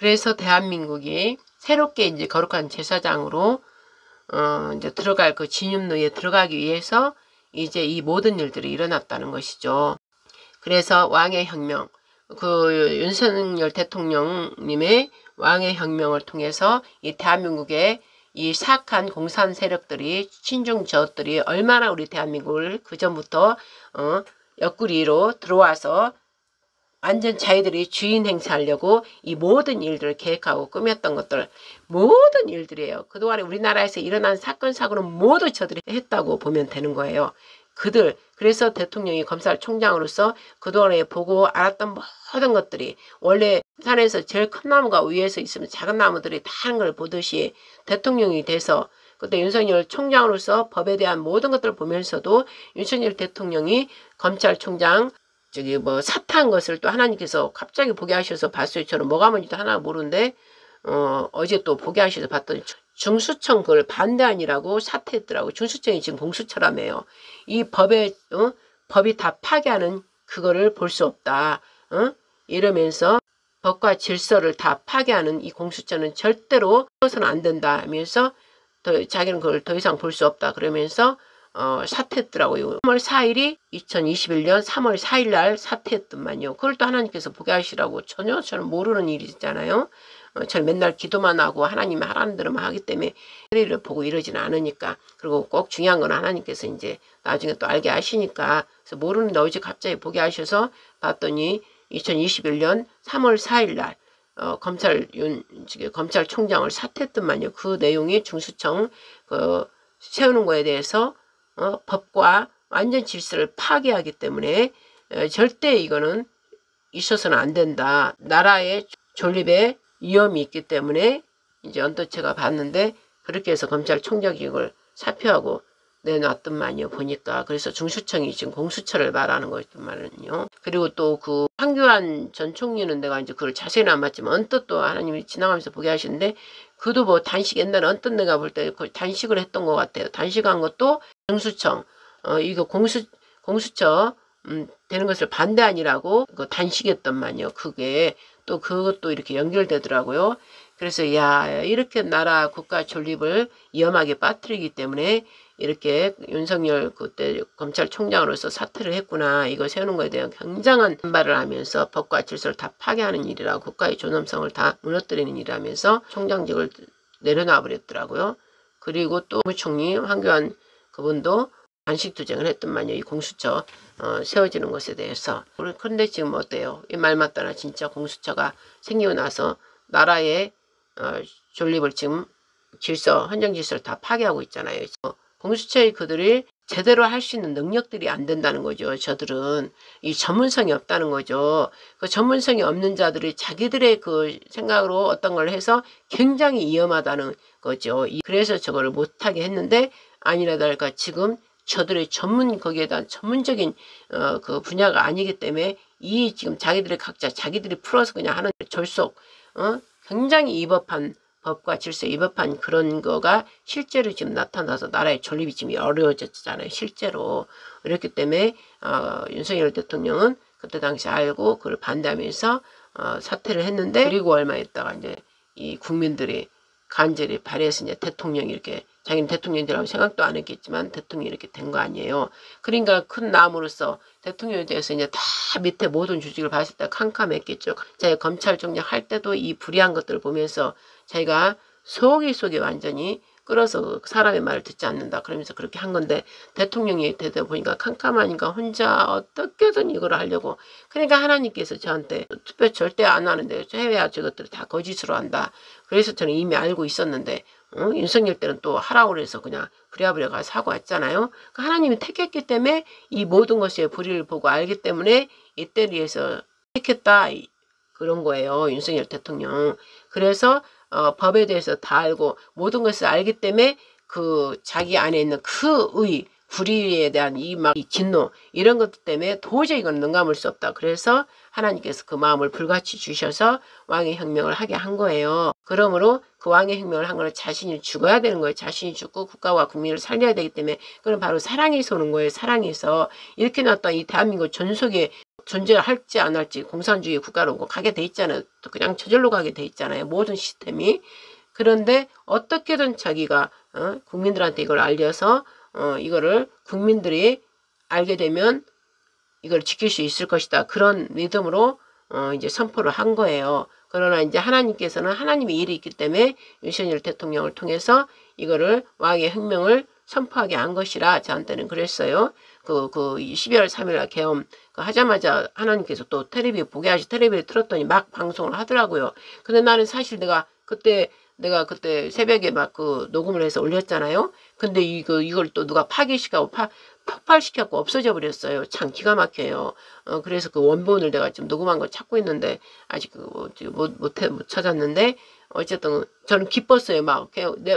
그래서 대한민국이 새롭게 이제 거룩한 제사장으로 이제 들어갈 그 진입로에 들어가기 위해서 이제 이 모든 일들이 일어났다는 것이죠. 그래서 왕의 혁명, 그 윤석열 대통령님의 왕의 혁명을 통해서 이 대한민국의 이 사악한 공산 세력들이, 친중 저들이 얼마나 우리 대한민국을 그전부터 옆구리로 들어와서 완전 자기들이 주인 행사하려고 이 모든 일들을 계획하고 꾸몄던 것들, 모든 일들이에요. 그동안에 우리나라에서 일어난 사건 사고는 모두 저들이 했다고 보면 되는 거예요. 그래서 대통령이 검찰총장으로서 그동안에 보고 알았던 모든 것들이, 원래 산에서 제일 큰 나무가 위에서 있으면 작은 나무들이 다 하는 걸 보듯이 대통령이 돼서, 그때 윤석열 총장으로서 법에 대한 모든 것들을 보면서도 윤석열 대통령이 검찰총장 사퇴한 것을 또 하나님께서 갑자기 보게 하셔서 봤어요. 저는 뭐가 뭔지도 하나 모르는데 어제 또 보게 하셔서 봤더니 중수청 그걸 반대하니라고 사퇴했더라고. 중수청이 지금 공수처라며요. 이 법이 다 파괴하는 그거를 볼 수 없다. 이러면서 법과 질서를 다 파괴하는 이 공수처는 절대로 해서는 안 된다 하면서 자기는 그걸 더 이상 볼 수 없다 그러면서 사퇴했더라고요. 3월 4일이 2021년 3월 4일 날 사퇴했더만요. 그걸 또 하나님께서 보게 하시라고. 전혀 저는 모르는 일이잖아요. 저는 맨날 기도만 하고 하나님이 하라는 대로만 하기 때문에 일을 보고 이러지는 않으니까. 그리고 꼭 중요한 건 하나님께서 이제 나중에 또 알게 하시니까. 그래서 모르는데 어제 갑자기 보게 하셔서 봤더니 2021년 3월 4일 날 검찰총장을 사퇴했더만요. 그 내용이 중수청 세우는 거에 대해서 법과 완전 질서를 파괴하기 때문에 절대 이거는 있어서는 안 된다. 나라의 존립에 위험이 있기 때문에 이제 언뜻 제가 봤는데 그렇게 해서 검찰총장이 이걸 사표하고 내놨더만요. 보니까. 그래서 중수청이 지금 공수처를 말하는 거였더만요. 그리고 또 그 황교안 전 총리는 내가 이제 그걸 자세히는 안 봤지만 언뜻 또 하나님이 지나가면서 보게 하시는데 그도 뭐 단식 옛날에 언뜻 내가 볼 때 단식을 했던 것 같아요. 단식한 것도 중수청 이거 공수처 되는 것을 반대하니라고 단식했던만요. 그게 또 그것도 이렇게 연결되더라고요. 그래서 야 이렇게 나라 국가 존립을 위험하게 빠뜨리기 때문에 이렇게 윤석열 그때 검찰총장으로서 사퇴를 했구나. 이거 세우는 거에 대한 굉장한 반발을 하면서 법과 질서를 다 파괴하는 일이라고, 국가의 존엄성을 다 무너뜨리는 일이라면서 총장직을 내려놔 버렸더라고요. 그리고 또 국무총리 황교안 그분도 단식투쟁을 했더만요. 이 공수처 세워지는 것에 대해서. 그런데 지금 어때요? 이 말 맞다나 진짜 공수처가 생기고 나서 나라의 존립을 지금 헌정 질서를 다 파괴하고 있잖아요. 공수처의 그들이 제대로 할 수 있는 능력들이 안 된다는 거죠. 저들은 이 전문성이 없다는 거죠. 그 전문성이 없는 자들이 자기들의 그 생각으로 어떤 걸 해서 굉장히 위험하다는 거죠. 그래서 저거를 못하게 했는데 아니라 다를까 지금 저들의 거기에 대한 전문적인 그 분야가 아니기 때문에 이 지금 각자 자기들이 풀어서 그냥 하는 졸속 굉장히 위법한 법과 질서에 위법한 그런 거가 실제로 지금 나타나서 나라의 존립이 지금 어려워졌잖아요. 실제로. 그렇기 때문에 윤석열 대통령은 그때 당시 알고 그걸 반대하면서 사퇴를 했는데, 그리고 얼마 있다가 이제 이 국민들이 간절히 발해서 이제 대통령이 이렇게 자기는 대통령이 되라고 생각도 안 했겠지만 대통령이 이렇게 된 거 아니에요. 그러니까 큰 나무로서 대통령에 대해서 이제 다 밑에 모든 조직을 봤을 때 캄캄했겠죠. 자기가 검찰총장 할 때도 이 불의한 것들을 보면서 자기가 속이 완전히 끌어서 사람의 말을 듣지 않는다. 그러면서 그렇게 한 건데 대통령이 되다 보니까 캄캄하니까 혼자 어떻게든 이걸 하려고. 그러니까 하나님께서 저한테 투표 절대 안 하는데 해야 저것들을 다 거짓으로 한다. 그래서 저는 이미 알고 있었는데 윤석열 때는 또 하라고 그래서 그냥 부랴부랴 가서 하고 왔잖아요. 그러니까 하나님이 택했기 때문에 이 모든 것의 불의를 보고 알기 때문에 이때를 위해서 택했다. 그런 거예요. 윤석열 대통령. 그래서 법에 대해서 다 알고 모든 것을 알기 때문에 그 자기 안에 있는 그 불의에 대한 이 진노 이런 것 때문에 도저히 이건 능가할 수 없다. 그래서 하나님께서 그 마음을 불같이 주셔서 왕의 혁명을 하게 한 거예요. 그러므로 그 왕의 혁명을 한 거는 자신이 죽어야 되는 거예요. 자신이 죽고 국가와 국민을 살려야 되기 때문에 그건 바로 사랑에서 오는 거예요. 사랑에서 이렇게 나왔던 이 대한민국 전속의 존재할지 안 할지 공산주의 국가로 가게 돼 있잖아요. 또 그냥 저절로 가게 돼 있잖아요. 모든 시스템이. 그런데 어떻게든 자기가 국민들한테 이걸 알려서 이거를 국민들이 알게 되면 이걸 지킬 수 있을 것이다. 그런 믿음으로 이제 선포를 한 거예요. 그러나 이제 하나님께서는 하나님의 일이 있기 때문에 윤석열 대통령을 통해서 이거를 왕의 혁명을 선포하게 한 것이라 저한테는 그랬어요. 그 12월 3일 계엄 하자마자 하나님께서 또 텔레비를 틀었더니 막 방송을 하더라고요. 근데 나는 사실 내가 그때 새벽에 막 녹음을 해서 올렸잖아요. 근데 이걸 또 누가 파괴시키고 폭발시켜갖고 없어져 버렸어요. 참 기가 막혀요. 그래서 그 원본을 내가 지금 녹음한 걸 찾고 있는데 아직 못 찾았는데 어쨌든 저는 기뻤어요.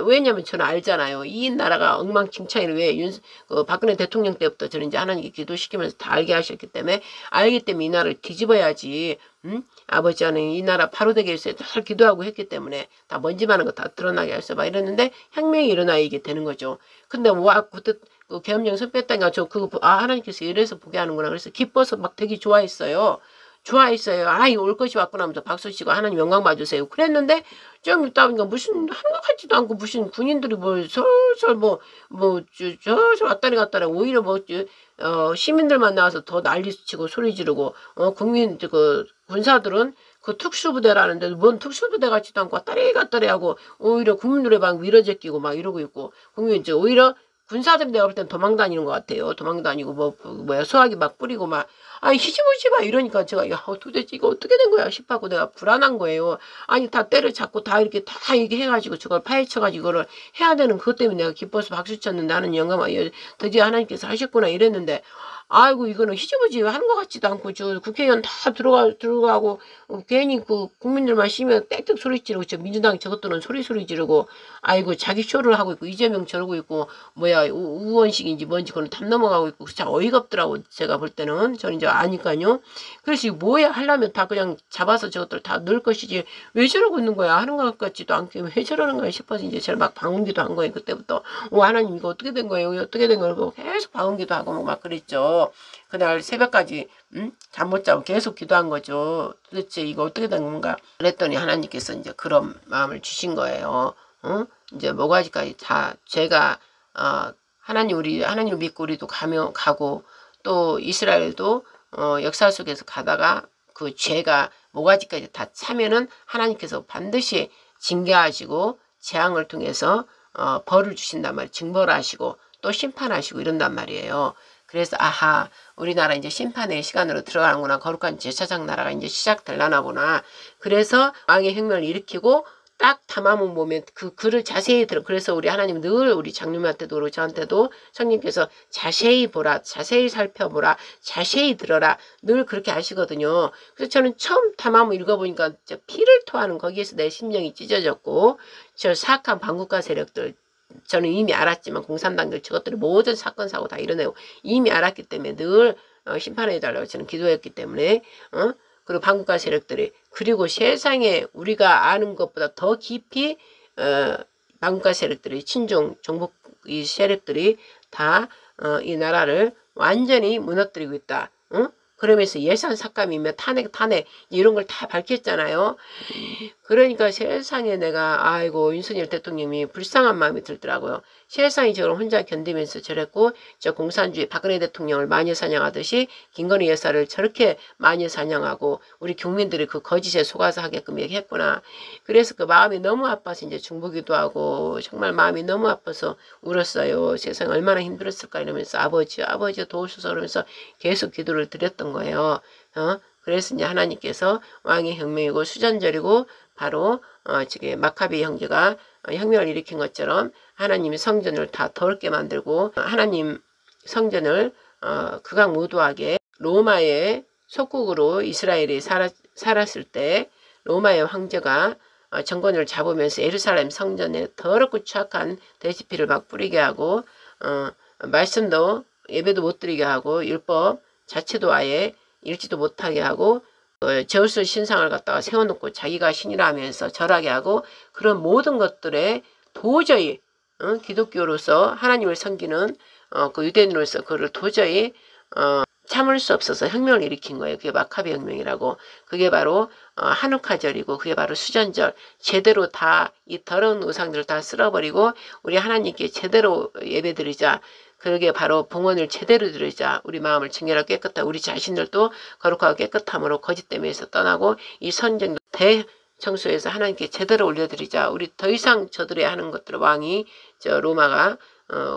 왜냐면 저는 알잖아요. 이 나라가 엉망진창이를 왜 박근혜 대통령 때부터 저는 이제 하나님께 기도시키면서 다 알게 하셨기 때문에 알기 때문에 이 나라를 뒤집어야지. 아버지는 이 나라 바로 되게 해서 잘 기도하고 했기 때문에 다 먼지 많은 거 다 드러나게 해서 막 이랬는데 혁명이 일어나 이게 되는 거죠. 근데 그때 계엄령 선포했다니까 하나님께서 이래서 보게 하는구나. 그래서 기뻐서 막 되게 좋아했어요. 이거 올 것이 왔구나 하면서 박수 치고 하나님 영광 받으세요. 그랬는데 좀 있다 보니까 무슨 한것 같지도 않고 무슨 군인들이 솔솔 저 왔다리 갔다리 오히려 시민들만 나와서 더 난리치고 소리 지르고 군사들은 그 특수부대라는데 뭔 특수부대 같지도 않고 왔다리 갔다리 하고 오히려 국민들의 방 밀어제끼고 막 이러고 있고 오히려 군사들이 내가 볼 땐 도망 다니는 것 같아요. 도망 다니고 소화기 막 뿌리고 막 히지부지 막 이러니까 제가 도대체 이거 어떻게 된 거야 싶하고 내가 불안한 거예요. 다 때려잡고 다 이렇게 해가지고 저걸 파헤쳐가지고 이거를 해야 되는 그것 때문에 내가 기뻐서 박수 쳤는데 나는 영감아 드디어 하나님께서 하셨구나 이랬는데 아이고 이거는 히지부지 하는 것 같지도 않고 저 국회의원 다 들어가고 괜히 국민들만 쉬면 땡땡 소리 지르고 저 민주당 저것들은 소리 지르고 아이고 자기 쇼를 하고 있고 이재명 저러고 있고 우원식인지 뭔지 그건 담 넘어가고 있고 참 어이가 없더라고 제가 볼 때는 저는 이제 아니까요. 그래서 이거 뭐야 하려면 다 그냥 잡아서 저것들 다 넣을 것이지 왜 저러고 있는 거야 하는 것 같지도 않고 왜 저러는 거야 싶어서 이제 제가 막 방언기도 한 거예요. 그때부터 하나님 이거 어떻게 된 거예요? 어떻게 된 거예요? 계속 방언기도 하고 막 그랬죠. 그날 새벽까지 잠 못 자고 계속 기도한 거죠. 도대체 이거 어떻게 된 건가? 그랬더니 하나님께서 이제 그런 마음을 주신 거예요. 이제 모가지까지 다 제가 하나님을 믿고 우리도 가고 또 이스라엘도 역사 속에서 가다가 그 죄가 모가지까지 다 차면은 하나님께서 반드시 징계하시고 재앙을 통해서 벌을 주신단 말이에요. 징벌하시고 또 심판하시고 이런단 말이에요. 그래서 우리나라 이제 심판의 시간으로 들어가는구나. 거룩한 제사장 나라가 이제 시작되려나 보나. 그래서 왕의 혁명을 일으키고 딱 담아본 보면 그 글을 자세히 그래서 우리 하나님 늘 우리 장님한테도 그렇고 저한테도 성령께서 자세히 보라, 자세히 살펴보라, 자세히 들어라 늘 그렇게 하시거든요. 그래서 저는 처음 담아본 읽어보니까 피를 토하는 거기에서 내 심령이 찢어졌고 저 사악한 반국가 세력들 저는 이미 알았지만 공산당들 저것들이 모든 사건 사고 다 이뤄내고 이미 알았기 때문에 늘 심판해달라고 저는 기도했기 때문에 그리고 반국가 세력들이 그리고 세상에 우리가 아는 것보다 더 깊이 반국가 세력들이 친중 정복 이 세력들이 다 이 나라를 완전히 무너뜨리고 있다. 그러면서 예산 삭감이며 탄핵 이런 걸 다 밝혔잖아요. 그러니까 세상에 내가 아이고 윤석열 대통령이 불쌍한 마음이 들더라고요. 세상이 저걸 혼자 견디면서 저랬고 저 공산주의 박근혜 대통령을 마녀 사냥하듯이 김건희 여사를 저렇게 마녀 사냥하고 우리 국민들이 그 거짓에 속아서 하게끔 얘기했구나. 그래서 그 마음이 너무 아파서 이제 중보기도 하고 정말 마음이 너무 아파서 울었어요. 세상 얼마나 힘들었을까 이러면서 아버지 도우소서 그러면서 계속 기도를 드렸던 거예요. 그래서 이제 하나님께서 왕의 혁명이고 수전절이고 바로 지금 마카비 형제가 혁명을 일으킨 것처럼 하나님이 성전을 다 더럽게 만들고 하나님 성전을 극악무도하게 로마의 속국으로 이스라엘이 살았을 때 로마의 황제가 정권을 잡으면서 예루살렘 성전에 더럽고 추악한 돼지피를 막 뿌리게 하고 말씀도 예배도 못 드리게 하고 율법 자체도 아예 읽지도 못하게 하고 제우스 신상을 갖다가 세워놓고 자기가 신이라 하면서 절하게 하고 그런 모든 것들에 도저히 기독교로서 하나님을 섬기는 그 유대인으로서 그를 도저히 참을 수 없어서 혁명을 일으킨 거예요. 그게 마카비 혁명이라고. 그게 바로 한우카절이고 그게 바로 수전절. 제대로 다 이 더러운 우상들을 다 쓸어버리고 우리 하나님께 제대로 예배드리자. 그게 바로 봉헌을 제대로 드리자. 우리 마음을 정결하고 깨끗하고 우리 자신들도 거룩하고 깨끗함으로 거짓됨에서 떠나고 이 선정도 대청소해서 하나님께 제대로 올려드리자. 우리 더 이상 저들의 하는 것들 왕이 로마가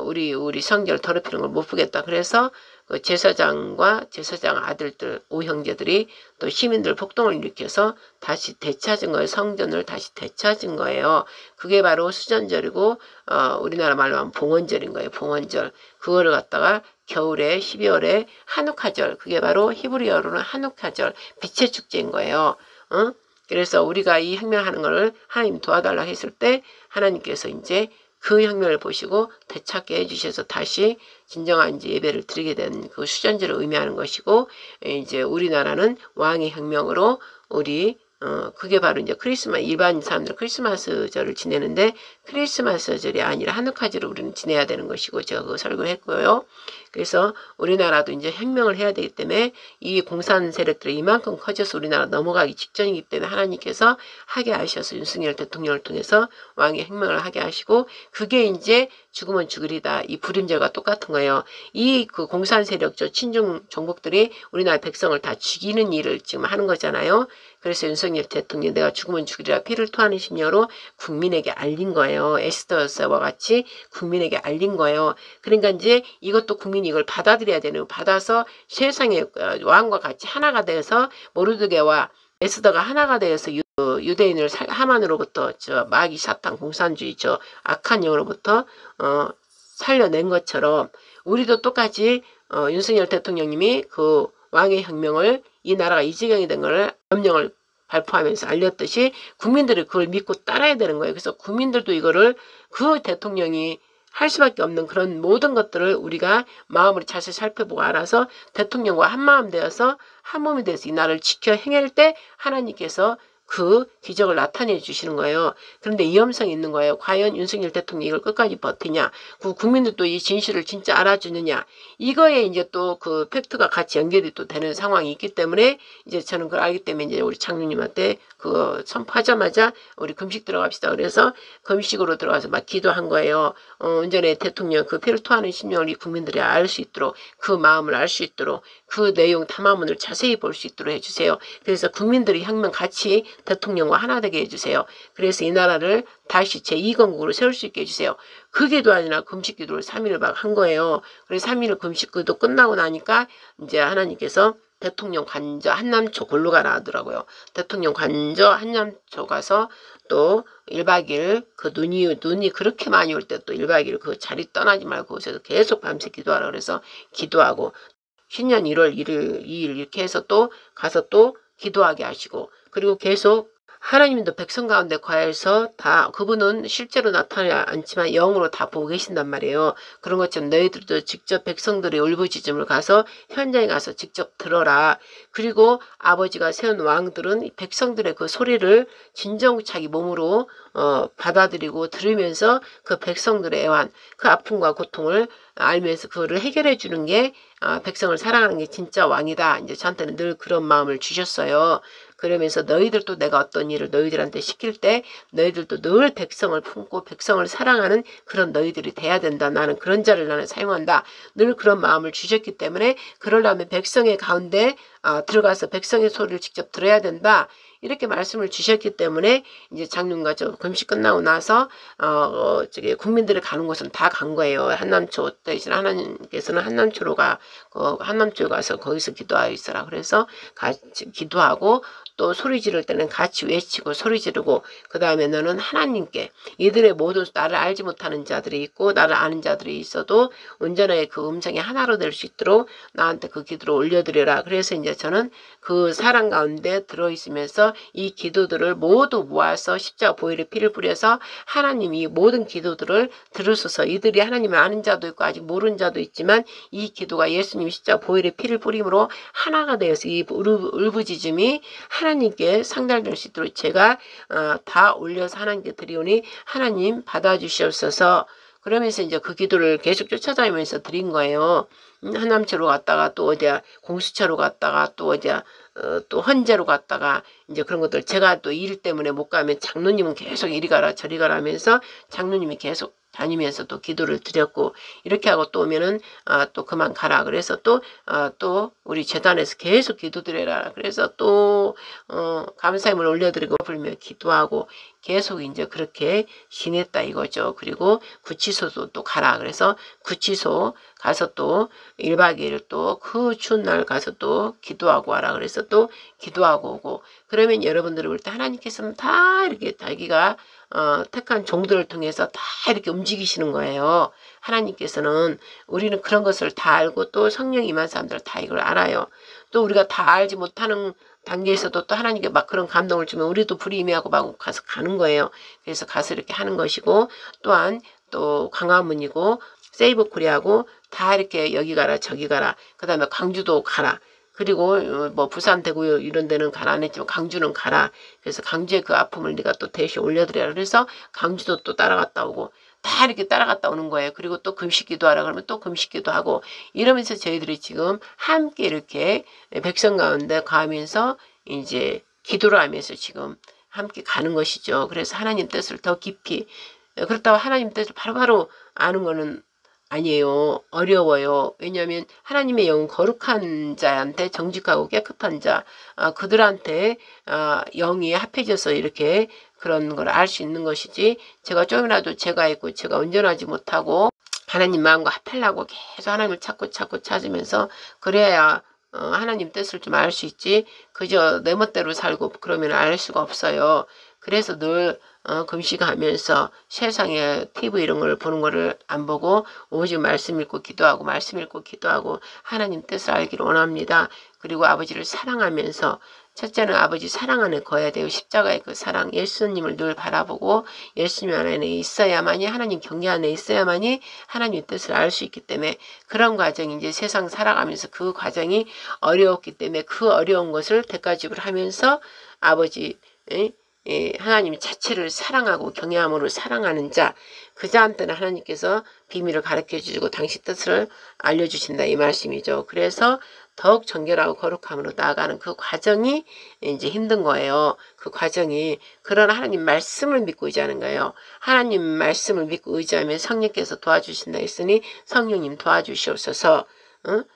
우리 성전을 더럽히는 걸 못 보겠다. 그래서 그 제사장과 제사장 아들들 오형제들이 또 시민들 폭동을 일으켜서 다시 되찾은 거예요. 성전을 다시 되찾은 거예요. 그게 바로 수전절이고 우리나라 말로 하면 봉헌절인 거예요. 봉헌절. 그거를 갖다가 겨울에 12월에 한우카절. 그게 바로 히브리어로는 한우카절. 빛의 축제인 거예요. 그래서 우리가 이 혁명하는 거를 하나님 도와달라 했을 때 하나님께서 이제 그 혁명을 보시고 되찾게 해주셔서 다시 진정한 이제 예배를 드리게 된 그 수전절을 의미하는 것이고 이제 우리나라는 왕의 혁명으로 우리 그게 바로 이제 크리스마스 일반 사람들은 크리스마스절을 지내는데 크리스마스절이 아니라 한우카절을 우리는 지내야 되는 것이고 제가 그 설교를 했고요. 그래서 우리나라도 이제 혁명을 해야 되기 때문에 이 공산 세력들이 이만큼 커져서 우리나라 넘어가기 직전이기 때문에 하나님께서 하게 하셔서 윤석열 대통령을 통해서 왕의 혁명을 하게 하시고 그게 이제 죽으면 죽으리다. 이 불임절과 똑같은 거예요. 이 그 공산 세력적 친중 종국들이 우리나라 백성을 다 죽이는 일을 지금 하는 거잖아요. 그래서 윤석열 대통령이 내가 죽으면 죽으리라 피를 토하는 심령으로 국민에게 알린 거예요. 에스더와 같이 국민에게 알린 거예요. 그러니까 이제 이것도 국민이 이걸 받아들여야 되는 받아서 세상의 왕과 같이 하나가 돼서 모르드게와 에스더가 하나가 되어서 유대인을 하만으로부터 저 마귀 사탄 공산주의 저 악한 영으로부터 살려낸 것처럼 우리도 똑같이 윤석열 대통령님이 그 왕의 혁명을 이 나라가 이 지경이 된 거를 명령을 발표하면서 알렸듯이 국민들이 그걸 믿고 따라야 되는 거예요. 그래서 국민들도 이거를 그 대통령이 할 수밖에 없는 그런 모든 것들을 우리가 마음으로 자세히 살펴보고 알아서 대통령과 한마음 되어서 한몸이 돼서 이 나라를 지켜 행할 때 하나님께서 그 기적을 나타내 주시는 거예요. 그런데 위험성이 있는 거예요. 과연 윤석열 대통령이 이걸 끝까지 버티냐. 그 국민들도 이 진실을 진짜 알아주느냐. 이거에 이제 또 그 팩트가 같이 연결이 또 되는 상황이 있기 때문에 이제 저는 그걸 알기 때문에 이제 우리 장로님한테 그거 선포하자마자 우리 금식 들어갑시다. 그래서 금식으로 들어가서 막 기도한 거예요. 온전히 대통령 그 피를 토하는 심령을 이 국민들이 알 수 있도록 그 마음을 알 수 있도록 그 내용 탐화문을 자세히 볼 수 있도록 해주세요. 그래서 국민들이 혁명 같이 대통령과 하나 되게 해주세요. 그래서 이 나라를 다시 제2건국으로 세울 수 있게 해주세요. 그 기도 아니라 금식 기도를 3일을 막 한 거예요. 그래서 3일 금식 기도 끝나고 나니까 이제 하나님께서 대통령 관저 한남초 골로 가라 하더라고요. 대통령 관저 한남초 가서 또 1박 2일 그 눈이 그렇게 많이 올 때 또 1박 2일 그 자리 떠나지 말고 거기서 계속 밤새 기도하라 그래서 기도하고 신년 1월 1일 2일 이렇게 해서 또 가서 또 기도하게 하시고 그리고 계속 하나님도 백성 가운데 거하여서 다 그분은 실제로 나타나지 않지만 영으로 다 보고 계신단 말이에요. 그런 것처럼 너희들도 직접 백성들의 울부짖음을 가서 현장에 가서 직접 들어라. 그리고 아버지가 세운 왕들은 백성들의 그 소리를 진정 자기 몸으로 받아들이고 들으면서 그 백성들의 애환, 그 아픔과 고통을 알면서 그거를 해결해 주는 게 백성을 사랑하는 게 진짜 왕이다. 이제 저한테는 늘 그런 마음을 주셨어요. 그러면서 너희들도 내가 어떤 일을 너희들한테 시킬 때 너희들도 늘 백성을 품고 백성을 사랑하는 그런 너희들이 돼야 된다. 나는 그런 자를 나는 사용한다. 늘 그런 마음을 주셨기 때문에 그러려면 백성의 가운데 들어가서 백성의 소리를 직접 들어야 된다. 이렇게 말씀을 주셨기 때문에 이제 장님과 저 금식 끝나고 나서 저기 국민들이 가는 곳은 다 간 거예요. 한남초 대신 하나님께서는 한남초로 한남초에 가서 거기서 기도하여 있어라. 그래서 같이 기도하고 또 소리 지를 때는 같이 외치고 소리 지르고 그 다음에 너는 하나님께 이들의 모든 나를 알지 못하는 자들이 있고 나를 아는 자들이 있어도 온전하게 그 음성이 하나로 될 수 있도록 나한테 그 기도를 올려드려라. 그래서 이제 저는 그 사랑 가운데 들어있으면서 이 기도들을 모두 모아서 십자가 보혈의 피를 뿌려서 하나님이 모든 기도들을 들으소서. 이들이 하나님을 아는 자도 있고 아직 모르는 자도 있지만 이 기도가 예수님 십자가 보혈의 피를 뿌림으로 하나가 되어서 이 울부짖음이 하나님께 상달될 수 있도록 제가 다 올려서 하나님께 드리오니 하나님 받아주시옵소서. 그러면서 이제 그 기도를 계속 쫓아다니면서 드린 거예요. 하남처로 갔다가 또 어디야 공수처로 갔다가 또 어디야 또 헌재로 갔다가 이제 그런 것들 제가 또 일 때문에 못 가면 장로님은 계속 이리 가라 저리 가라 하면서 장로님이 계속 다니면서 또 기도를 드렸고 이렇게 하고 또 오면은 또 그만 가라 그래서 또 우리 재단에서 계속 기도드려라 그래서 또 감사함을 올려드리고 불며 기도하고 계속 이제 그렇게 지냈다 이거죠. 그리고 구치소도 또 가라 그래서 구치소 가서 또 1박 2일 또 그 추운 날 가서 또 기도하고 와라 그래서 또 기도하고 오고 그러면 여러분들이 볼 때 하나님께서는 다 이렇게 자기가 택한 종들을 통해서 다 이렇게 움직이시는 거예요. 하나님께서는 우리는 그런 것을 다 알고 또 성령 임한 사람들 다 이걸 알아요. 또 우리가 다 알지 못하는 단계에서도 또 하나님께 막 그런 감동을 주면 우리도 불임해하고 막 가서 가는 거예요. 그래서 가서 이렇게 하는 것이고 또한 또 광화문이고 세이브 코리아고 다 이렇게 여기 가라 저기 가라 그 다음에 광주도 가라 그리고 뭐 부산 대구 이런 데는 가라 안 했지만 강주는 가라 그래서 강주의 그 아픔을 네가 또 대신 올려드려라 그래서 강주도 또 따라갔다 오고 다 이렇게 따라갔다 오는 거예요. 그리고 또 금식 기도하라 그러면 또 금식 기도하고 이러면서 저희들이 지금 함께 이렇게 백성 가운데 가면서 이제 기도를 하면서 지금 함께 가는 것이죠. 그래서 하나님 뜻을 더 깊이 그렇다고 하나님 뜻을 바로바로 아는 거는 아니에요. 어려워요. 왜냐하면 하나님의 영 거룩한 자한테 정직하고 깨끗한 자 그들한테 영이 합해져서 이렇게 그런 걸 알 수 있는 것이지 제가 좀이라도 제가 있고 제가 온전하지 못하고 하나님 마음과 합하려고 계속 하나님을 찾고 찾으면서 그래야 하나님 뜻을 좀 알 수 있지 그저 내 멋대로 살고 그러면 알 수가 없어요. 그래서 늘 금식하면서 세상에 TV 이런 걸 보는 거를 안 보고 오직 말씀 읽고 기도하고 말씀 읽고 기도하고 하나님 뜻을 알기를 원합니다. 그리고 아버지를 사랑하면서 첫째는 아버지 사랑 안에 거해야 돼요. 십자가의 그 사랑 예수님을 늘 바라보고 예수님 안에 있어야만이 하나님 경계 안에 있어야만이 하나님의 뜻을 알 수 있기 때문에 그런 과정이 이제 세상 살아가면서 그 과정이 어려웠기 때문에 그 어려운 것을 대가집을 하면서 아버지 하나님 자체를 사랑하고 경외함으로 사랑하는 자 그 자한테는 하나님께서 비밀을 가르쳐 주시고 당신 뜻을 알려주신다 이 말씀이죠. 그래서 더욱 정결하고 거룩함으로 나아가는 그 과정이 이제 힘든 거예요. 그 과정이 그런 하나님 말씀을 믿고 의지하는 거예요. 하나님 말씀을 믿고 의지하면 성령께서 도와주신다 했으니 성령님 도와주시옵소서.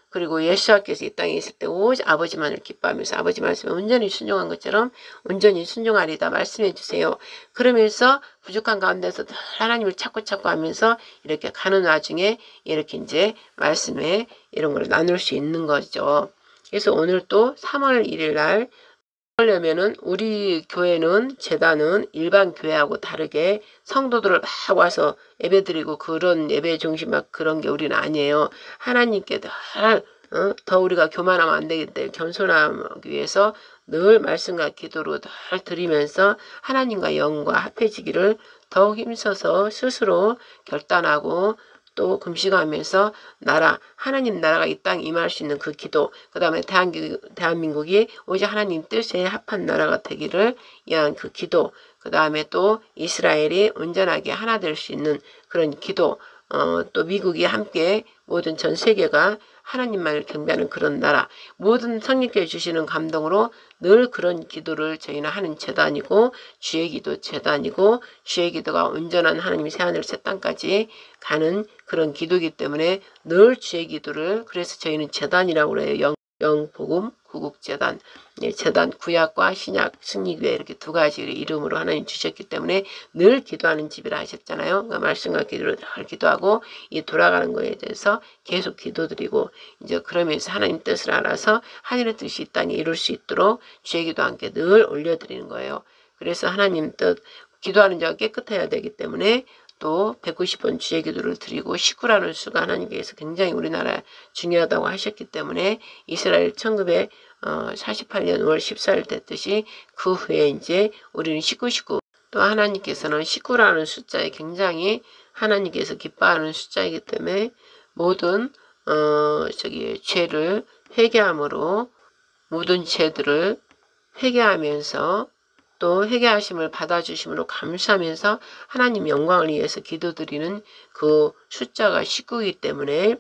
그리고 예수께서 이 땅에 있을 때 오직 아버지만을 기뻐하면서 아버지 말씀에 온전히 순종한 것처럼 온전히 순종하리다 말씀해 주세요. 그러면서 부족한 가운데서 하나님을 찾고 하면서 이렇게 가는 와중에 이렇게 이제 말씀에 이런 걸 나눌 수 있는 거죠. 그래서 오늘 또 3월 1일 날 그러려면은 우리 교회는 재단은 일반 교회하고 다르게 성도들을 막 와서 예배드리고 그런 예배 중심 막 그런 게 우리는 아니에요. 하나님께 더 우리가 교만하면 안 되기 때문에 겸손하기 위해서 늘 말씀과 기도로 늘 드리면서 하나님과 영과 합해지기를 더욱 힘써서 스스로 결단하고 또 금식하면서 하나님 나라가 이 땅에 임할 수 있는 그 기도 그 다음에 대한민국이 오직 하나님 뜻에 합한 나라가 되기를 위한 그 기도 그 다음에 또 이스라엘이 온전하게 하나 될 수 있는 그런 기도 또 미국이 함께 모든 전 세계가 하나님만을 경배하는 그런 나라 모든 성령께 주시는 감동으로 늘 그런 기도를 저희는 하는 재단이고 주의 기도 재단이고 주의 기도가 온전한 하나님의 새하늘 새 땅까지 가는 그런 기도이기 때문에 늘 주의 기도를 그래서 저희는 재단이라고 그래요. 영복음 구국재단 재단 구약과 신약 승리교회 이렇게 두 가지 이름으로 하나님 주셨기 때문에 늘 기도하는 집이라 하셨잖아요. 그러니까 말씀과 기도를 늘 기도하고 이 돌아가는 거에 대해서 계속 기도드리고 이제 그러면서 하나님 뜻을 알아서 하늘의 뜻이 이 땅에 이룰 수 있도록 주의 기도 함께 늘 올려드리는 거예요. 그래서 하나님 뜻 기도하는 자가 깨끗해야 되기 때문에 또 190번 주의 기도를 드리고 식구라는 수가 하나님께서 굉장히 우리나라에 중요하다고 하셨기 때문에 이스라엘 1948년 5월 14일 됐듯이 그 후에 이제 우리는 식구 또 하나님께서는 식구라는 숫자에 굉장히 하나님께서 기뻐하는 숫자이기 때문에 모든 죄를 회개함으로 모든 죄들을 회개하면서 또 회개하심을 받아주심으로 감사하면서 하나님 영광을 위해서 기도드리는 그 숫자가 19이기 때문에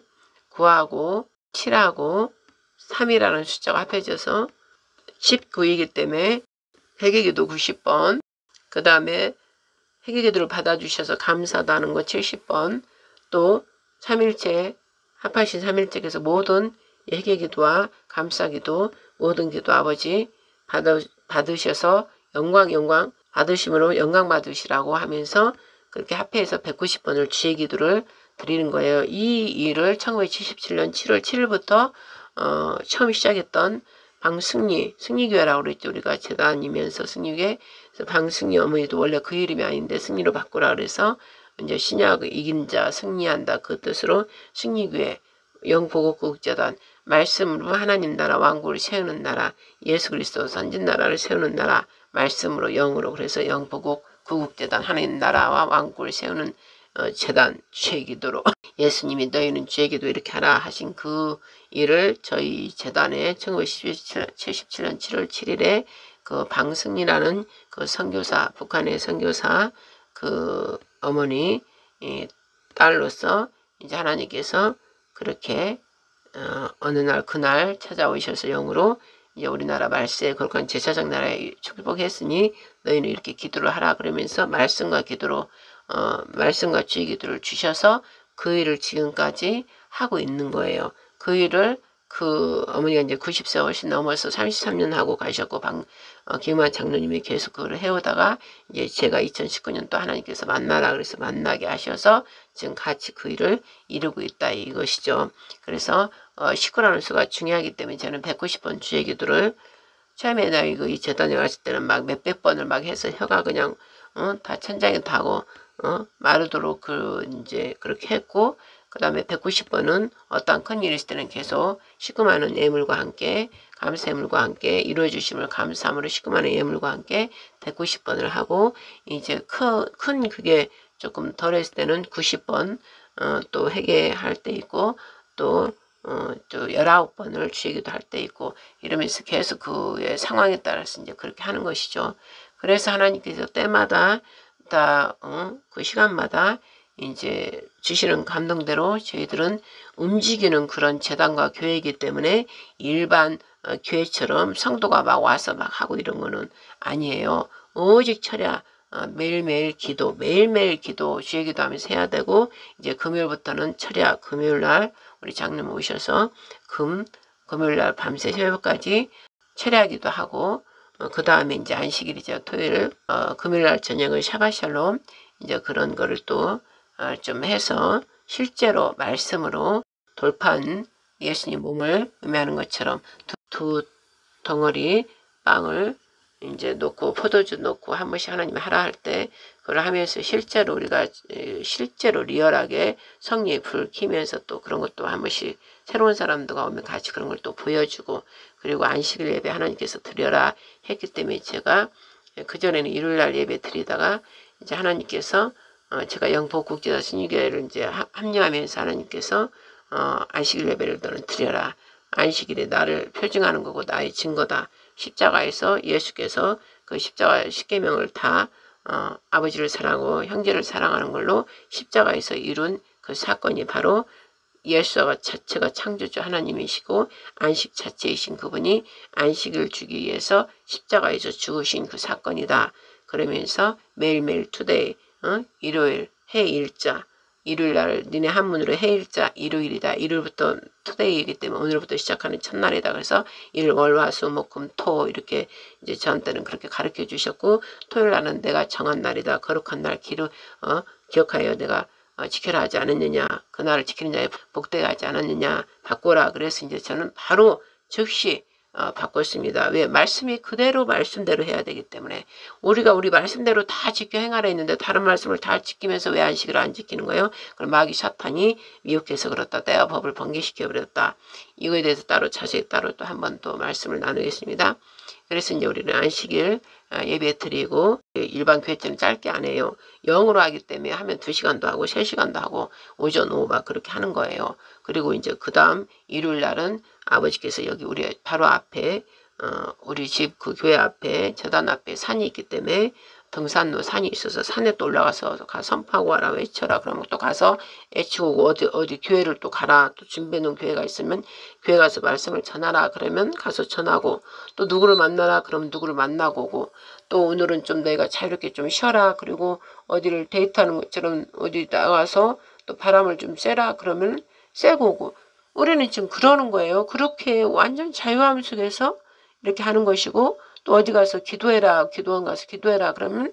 9하고 7하고 3이라는 숫자가 합해져서 19이기 때문에 회개기도 90번, 그 다음에 회개기도를 받아주셔서 감사하다는 거 70번, 또 3일째 합하신 3일째께서 모든 회개기도와 감사기도 모든 기도 아버지 받으셔서 영광 받으심으로 영광 받으시라고 하면서 그렇게 합해서 190번을 주의 기도를 드리는 거예요. 이 일을 1977년 7월 7일부터 처음 시작했던 승리교회라고 그랬죠. 우리가 재단이면서 승리교회, 방승리 어머니도 원래 그 이름이 아닌데 승리로 바꾸라 그래서 이제 신약 이긴 자 승리한다 그 뜻으로 승리교회 영보고국재단 말씀으로 하나님 나라 왕국을 세우는 나라 예수 그리스도 선진 나라를 세우는 나라 말씀으로 영으로 그래서 영보국 구국재단 하나님 나라와 왕국을 세우는 재단 주의기도로 예수님이 너희는 주의기도 이렇게 하라 하신 그 일을 저희 재단에 1977년 7월 7일에 그 방승리라는 그 선교사 북한의 선교사 그 어머니 딸로서 이제 하나님께서 그렇게 어느 날 그날 찾아오셔서 영으로 이제 우리나라 말세에 거룩한 제사장 나라에 축복했으니 너희는 이렇게 기도를 하라 그러면서 말씀과 기도로 말씀과 주의 기도를 주셔서 그 일을 지금까지 하고 있는 거예요. 그 일을 그 어머니가 이제 90세 훨씬 넘어서 33년 하고 가셨고 김만 장로님이 계속 그걸 해오다가 이제 제가 2019년 또 하나님께서 만나라 그래서 만나게 하셔서 지금 같이 그 일을 이루고 있다 이것이죠. 그래서 식구라는 수가 중요하기 때문에 저는 190번 주의 기도를 처음에 나 이거 이 재단에 갔을 때는 막 몇백 번을 막 해서 혀가 그냥 다 천장에 닿고 마르도록 이제 그렇게 했고 그 다음에 190번은 어떤 큰 일이 있을 때는 계속 19만원 예물과 함께 감사 예물과 함께 이루어주심을 감사함으로 19만원 예물과 함께 190번을 하고 이제 큰 그게 조금 덜 했을 때는 90번 또 회개할 때 있고 또 19번을 주의기도 할 때 있고 이러면서 계속 그의 상황에 따라서 이제 그렇게 하는 것이죠. 그래서 하나님께서 때마다 다 그 시간마다 이제 주시는 감동대로 저희들은 움직이는 그런 재단과 교회이기 때문에 일반 교회처럼 성도가 막 와서 막 하고 이런 거는 아니에요. 오직 철야 매일매일 기도 주의 기도하면서 해야 되고 이제 금요일부터는 철야 금요일날 우리 장로님 오셔서 금요일날 밤새 새벽까지 철야기도 하고 그 다음에 이제 안식일이죠. 토요일 금요일날 저녁은 샤바샬롬 이제 그런 거를 또 좀 해서 실제로 말씀으로 돌판 예수님 몸을 의미하는 것처럼 두 덩어리 빵을 이제 놓고 포도주 놓고 한 번씩 하나님이 하라 할 때 그걸 하면서 실제로 우리가 실제로 리얼하게 성령의 불 켜면서 또 그런 것도 한 번씩 새로운 사람들과 오면 같이 그런 걸 또 보여주고 그리고 안식일 예배 하나님께서 드려라 했기 때문에 제가 그전에는 일요일날 예배 드리다가 이제 하나님께서 제가 영보국제자 신유교회를 이제 합류하면서 하나님께서 안식일 예배를 너는 드려라. 안식일에 나를 표징하는 거고 나의 증거다. 십자가에서 예수께서 그 십자가 십계명을 다 아버지를 사랑하고 형제를 사랑하는 걸로 십자가에서 이룬 그 사건이 바로 예수가 자체가 창조주 하나님이시고 안식 자체이신 그분이 안식을 주기 위해서 십자가에서 죽으신 그 사건이다. 그러면서 매일매일 투데이 일요일 해일자 일요일날 니네 한문으로 해일자 일요일이다. 일요일부터 투데이이기 때문에 오늘부터 시작하는 첫날이다. 그래서 일, 월, 화, 수, 목, 금, 토 이렇게 이제 저한테는 그렇게 가르쳐 주셨고 토요일날은 내가 정한 날이다. 거룩한 날 기억하여 내가 지켜라 하지 않았느냐. 그날을 지키는 자에 복되게 하지 않았느냐. 바꾸라. 그래서 이제 저는 바로 즉시 바꿨습니다. 왜? 말씀이 그대로 말씀대로 해야 되기 때문에 우리가 우리 말씀대로 다 지켜 행하라 했는데 다른 말씀을 다 지키면서 왜 안식을 안 지키는 거예요? 그럼 마귀 사탄이 미혹해서 그렇다. 때와 법을 번개시켜 버렸다. 이거에 대해서 따로 자세히 따로 또 한 번 또 말씀을 나누겠습니다. 그래서 이제 우리는 안식일 예배 드리고 일반 교회처럼 짧게 안 해요. 영어로 하기 때문에 하면 2시간도 하고 3시간도 하고 오전 오후 막 그렇게 하는 거예요. 그리고 이제 그 다음 일요일 날은 아버지께서 여기 우리 바로 앞에 우리 집 그 교회 앞에 재단 앞에 산이 있기 때문에 등산로 산이 있어서 산에 또 올라가서 선포하고 와라 외쳐라. 그러면 또 가서 외치고 어디 교회를 또 가라. 또 준비해 놓은 교회가 있으면 교회 가서 말씀을 전하라. 그러면 가서 전하고 또 누구를 만나라. 그러면 누구를 만나고 오고 또 오늘은 좀 내가 자유롭게 좀 쉬어라. 그리고 어디를 데이트하는 것처럼 어디 나가서 또 바람을 좀 쐬라. 그러면 쐬고 오고 우리는 지금 그러는 거예요. 그렇게 완전 자유함 속에서 이렇게 하는 것이고 또 어디 가서 기도해라. 기도원 가서 기도해라. 그러면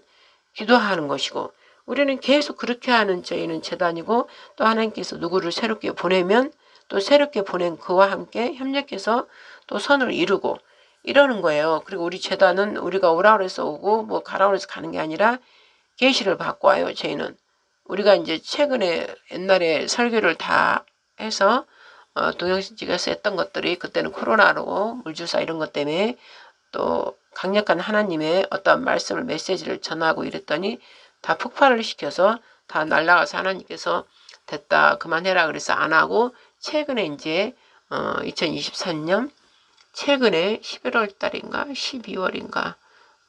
기도하는 것이고 우리는 계속 그렇게 하는 저희는 재단이고 또 하나님께서 누구를 새롭게 보내면 또 새롭게 보낸 그와 함께 협력해서 또 선을 이루고 이러는 거예요. 그리고 우리 재단은 우리가 오라 그래서 오고 뭐 가라 그래서 가는 게 아니라 계시를 받고 와요. 저희는. 우리가 이제 최근에 옛날에 설교를 다 해서 동영상찍어서 했던 것들이 그때는 코로나로 물주사 이런 것 때문에 또 강력한 하나님의 어떤 말씀을 메시지를 전하고 이랬더니 다 폭발을 시켜서 다 날라가서 하나님께서 됐다 그만해라 그래서 안 하고 최근에 이제 2023년 최근에 11월 달인가 12월인가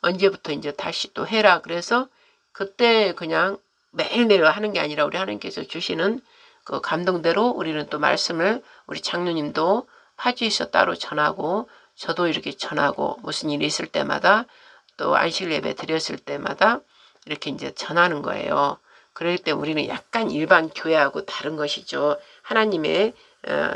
언제부터 이제 다시 또 해라 그래서 그때 그냥 매일매일 하는 게 아니라 우리 하나님께서 주시는 그 감동대로 우리는 또 말씀을 우리 장로님도 파주에서 따로 전하고 저도 이렇게 전하고 무슨 일이 있을 때마다 또 안식 예배 드렸을 때마다 이렇게 이제 전하는 거예요. 그럴 때 우리는 약간 일반 교회하고 다른 것이죠. 하나님의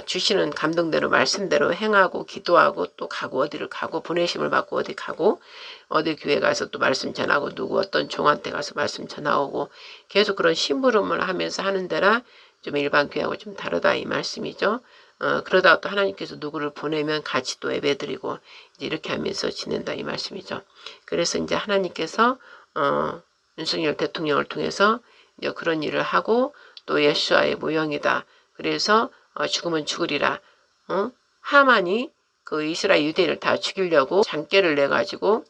주시는 감동대로 말씀대로 행하고 기도하고 또 가고 어디를 가고 보내심을 받고 어디 가고 어디 교회 가서 또 말씀 전하고 누구 어떤 종한테 가서 말씀 전하고 계속 그런 심부름을 하면서 하는 데라 좀 일반 교회하고 좀 다르다 이 말씀이죠. 그러다가 또 하나님께서 누구를 보내면 같이 또 예배드리고 이제 이렇게 하면서 지낸다 이 말씀이죠. 그래서 이제 하나님께서 윤석열 대통령을 통해서 이제 그런 일을 하고 또 예수와의 모형이다. 그래서 죽으면 죽으리라. 하만이 그 이스라엘 유대인을 다 죽이려고 장깨를 내가지고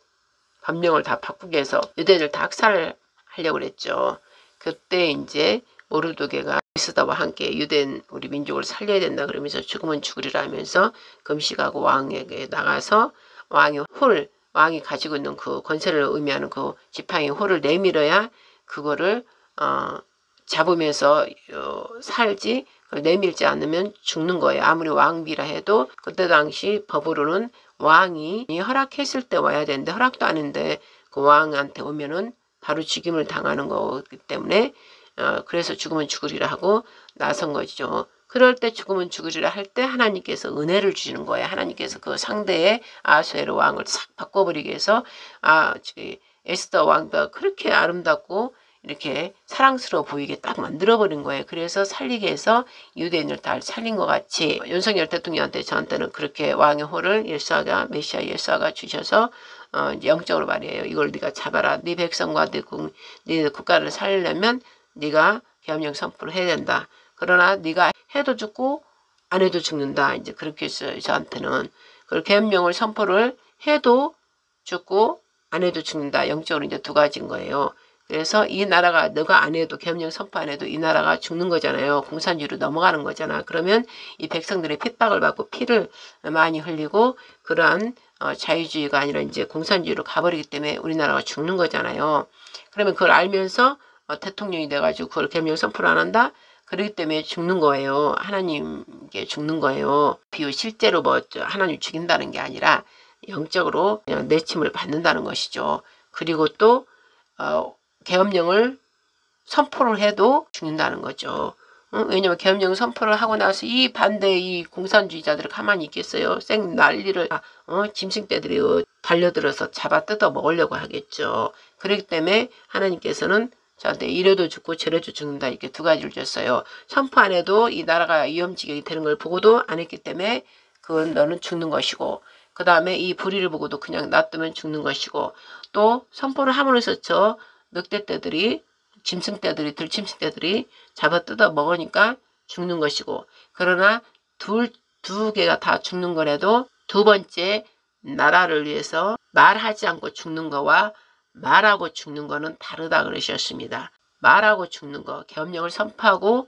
법령을 다 바꾸게 해서 유대인을 다 학살을 하려고 그랬죠. 그때 이제 모르드게가 이스다와 함께 유대인 우리 민족을 살려야 된다 그러면서 죽으면 죽으리라 하면서 금식하고 왕에게 나가서 왕이 가지고 있는 그 권세를 의미하는 그 지팡이 홀을 내밀어야 그거를 잡으면서 살지 그걸 내밀지 않으면 죽는 거예요. 아무리 왕비라 해도 그때 당시 법으로는 왕이 허락했을 때 와야 되는데 허락도 안 했는데 그 왕한테 오면은 바로 죽임을 당하는 거기 때문에 그래서 죽으면 죽으리라 하고 나선 거죠. 그럴 때 죽으면 죽으리라 할 때 하나님께서 은혜를 주시는 거예요. 하나님께서 그 상대의 아수에로 왕을 싹 바꿔버리게 해서 에스더 왕도 그렇게 아름답고 이렇게 사랑스러워 보이게 딱 만들어버린 거예요. 그래서 살리게 해서 유대인을 다 살린 것 같이 윤석열 대통령한테 저한테는 그렇게 왕의 호를 메시아 예수아가 주셔서 영적으로 말이에요. 이걸 네가 잡아라. 네 백성과 네 국가를 살리려면 네가 계엄령 선포를 해야 된다. 그러나 네가 해도 죽고 안 해도 죽는다. 이제 그렇게 했어요. 저한테는. 그 계엄령을 선포를 해도 죽고 안 해도 죽는다. 영적으로 이제 두 가지인 거예요. 그래서 이 나라가 너가 안 해도 계엄령 선포 안 해도 이 나라가 죽는 거잖아요. 공산주의로 넘어가는 거잖아. 그러면 이 백성들의 핍박을 받고 피를 많이 흘리고 그러한 자유주의가 아니라 이제 공산주의로 가버리기 때문에 우리나라가 죽는 거잖아요. 그러면 그걸 알면서 대통령이 돼가지고 그걸 계엄령 선포를 안 한다? 그렇기 때문에 죽는 거예요. 하나님께 죽는 거예요. 비유 실제로 뭐 하나님 죽인다는 게 아니라 영적으로 그냥 내침을 받는다는 것이죠. 그리고 또 계엄령을 선포를 해도 죽는다는 거죠. 왜냐면 계엄령 선포를 하고 나서 이 반대 이 공산주의자들을 가만히 있겠어요. 생 난리를 짐승떼들이 달려들어서 잡아 뜯어 먹으려고 하겠죠. 그렇기 때문에 하나님께서는 저한테 이래도 죽고 저래도 죽는다 이렇게 두 가지를 줬어요. 선포 안 해도 이 나라가 위험지경이 되는 걸 보고도 안 했기 때문에 그건 너는 죽는 것이고 그 다음에 이 불의를 보고도 그냥 놔두면 죽는 것이고 또 선포를 함으로써 저 늑대떼들이 짐승떼들이 들짐승떼들이 잡아 뜯어 먹으니까 죽는 것이고 그러나 두 개가 다 죽는 거라도 두 번째 나라를 위해서 말하지 않고 죽는 거와 말하고 죽는 거는 다르다 그러셨습니다. 말하고 죽는 거, 계엄령을 선포하고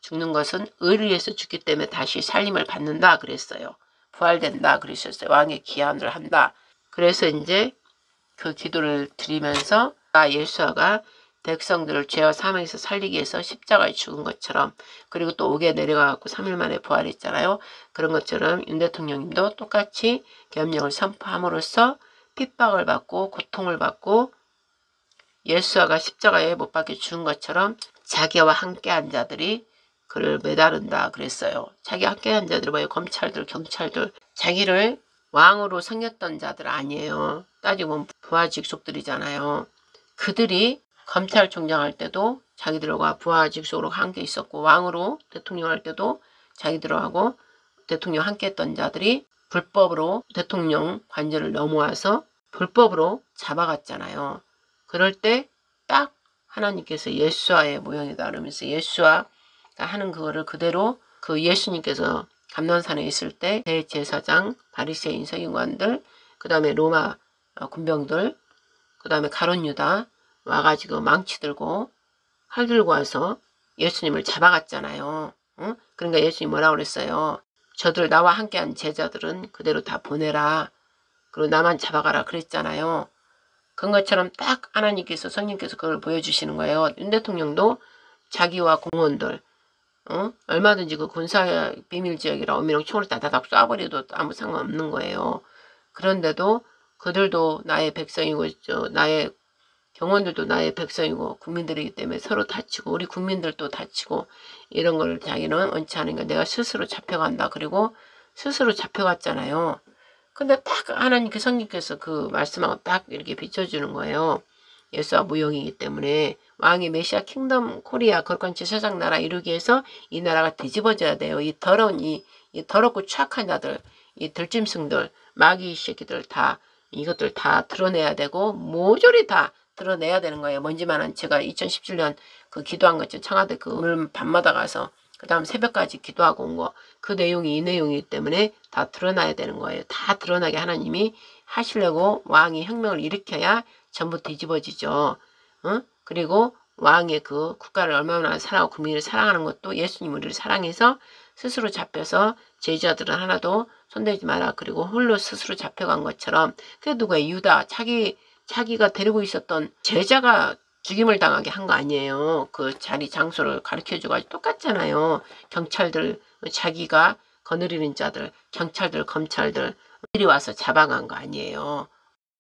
죽는 것은 의를 위해서 죽기 때문에 다시 살림을 받는다 그랬어요. 부활된다 그러셨어요. 왕의 기한을 한다. 그래서 이제 그 기도를 드리면서 예수아가 백성들을 죄와 사망에서 살리기 위해서 십자가에 죽은 것처럼, 그리고 또 옥에 내려가고 3일 만에 부활했잖아요. 그런 것처럼 윤 대통령님도 똑같이 계엄령을 선포함으로써 핍박을 받고 고통을 받고 예수아가 십자가에 못 박혀 죽은 것처럼 자기와 함께한 자들이 그를 매다른다 그랬어요. 자기와 함께한 자들이 뭐예요? 검찰들, 경찰들. 자기를 왕으로 섬겼던 자들 아니에요. 따지고 보면 부하 직속들이잖아요. 그들이 검찰총장 할 때도 자기들과 부하 직속으로 함께 있었고, 왕으로 대통령 할 때도 자기들하고 대통령 함께 했던 자들이 불법으로 대통령 관저를 넘어와서 불법으로 잡아갔잖아요. 그럴 때 딱 하나님께서 예수아의 모형이다 그러면서 예수아가 하는 그거를 그대로 그 예수님께서 감난산에 있을 때 대제사장, 바리새인, 서기관들, 그 다음에 로마 군병들, 그 다음에 가룟 유다 와가지고 망치 들고 활 들고 와서 예수님을 잡아갔잖아요. 응? 그러니까 예수님 뭐라고 그랬어요? 저들 나와 함께한 제자들은 그대로 다 보내라. 그리고 나만 잡아가라 그랬잖아요. 그런 것처럼 딱 하나님께서 성령께서 그걸 보여주시는 거예요. 윤 대통령도 자기와 공무원들 얼마든지 그 군사 비밀지역이라 어미랑 총을 따다닥 쏴버려도 아무 상관없는 거예요. 그런데도 그들도 나의 백성이고 나의 경원들도 나의 백성이고 국민들이기 때문에 서로 다치고 우리 국민들도 다치고 이런 걸 자기는 원치 않으니까 내가 스스로 잡혀간다. 그리고 스스로 잡혀갔잖아요. 근데 딱 하나님 그 성령께서 그 말씀하고 딱 이렇게 비춰주는 거예요. 예수와 무용이기 때문에 왕이 메시아 킹덤 코리아 거룩한 세상 나라 이루기 위해서 이 나라가 뒤집어져야 돼요. 이 더러운 이 더럽고 추악한 자들, 이 들짐승들, 마귀 새끼들 다 이것들 다 드러내야 되고 모조리 다 드러내야 되는 거예요. 뭔지만은 제가 2017년 그 기도한 거 있죠. 청와대 그 오늘 밤마다 가서 그 다음 새벽까지 기도하고 온 거 그 내용이 이 내용이기 때문에 다 드러나야 되는 거예요. 다 드러나게 하나님이 하시려고 왕이 혁명을 일으켜야 전부 뒤집어지죠. 그리고 왕의 그 국가를 얼마나 사랑하고 국민을 사랑하는 것도 예수님 우리를 사랑해서 스스로 잡혀서 제자들은 하나도 손대지 마라. 그리고 홀로 스스로 잡혀간 것처럼 그게 누구예요? 유다. 자기가 데리고 있었던 제자가 죽임을 당하게 한 거 아니에요. 그 자리 장소를 가르쳐줘가지고 똑같잖아요. 경찰들 자기가 거느리는 자들 경찰들 검찰들 들이 와서 잡아간 거 아니에요.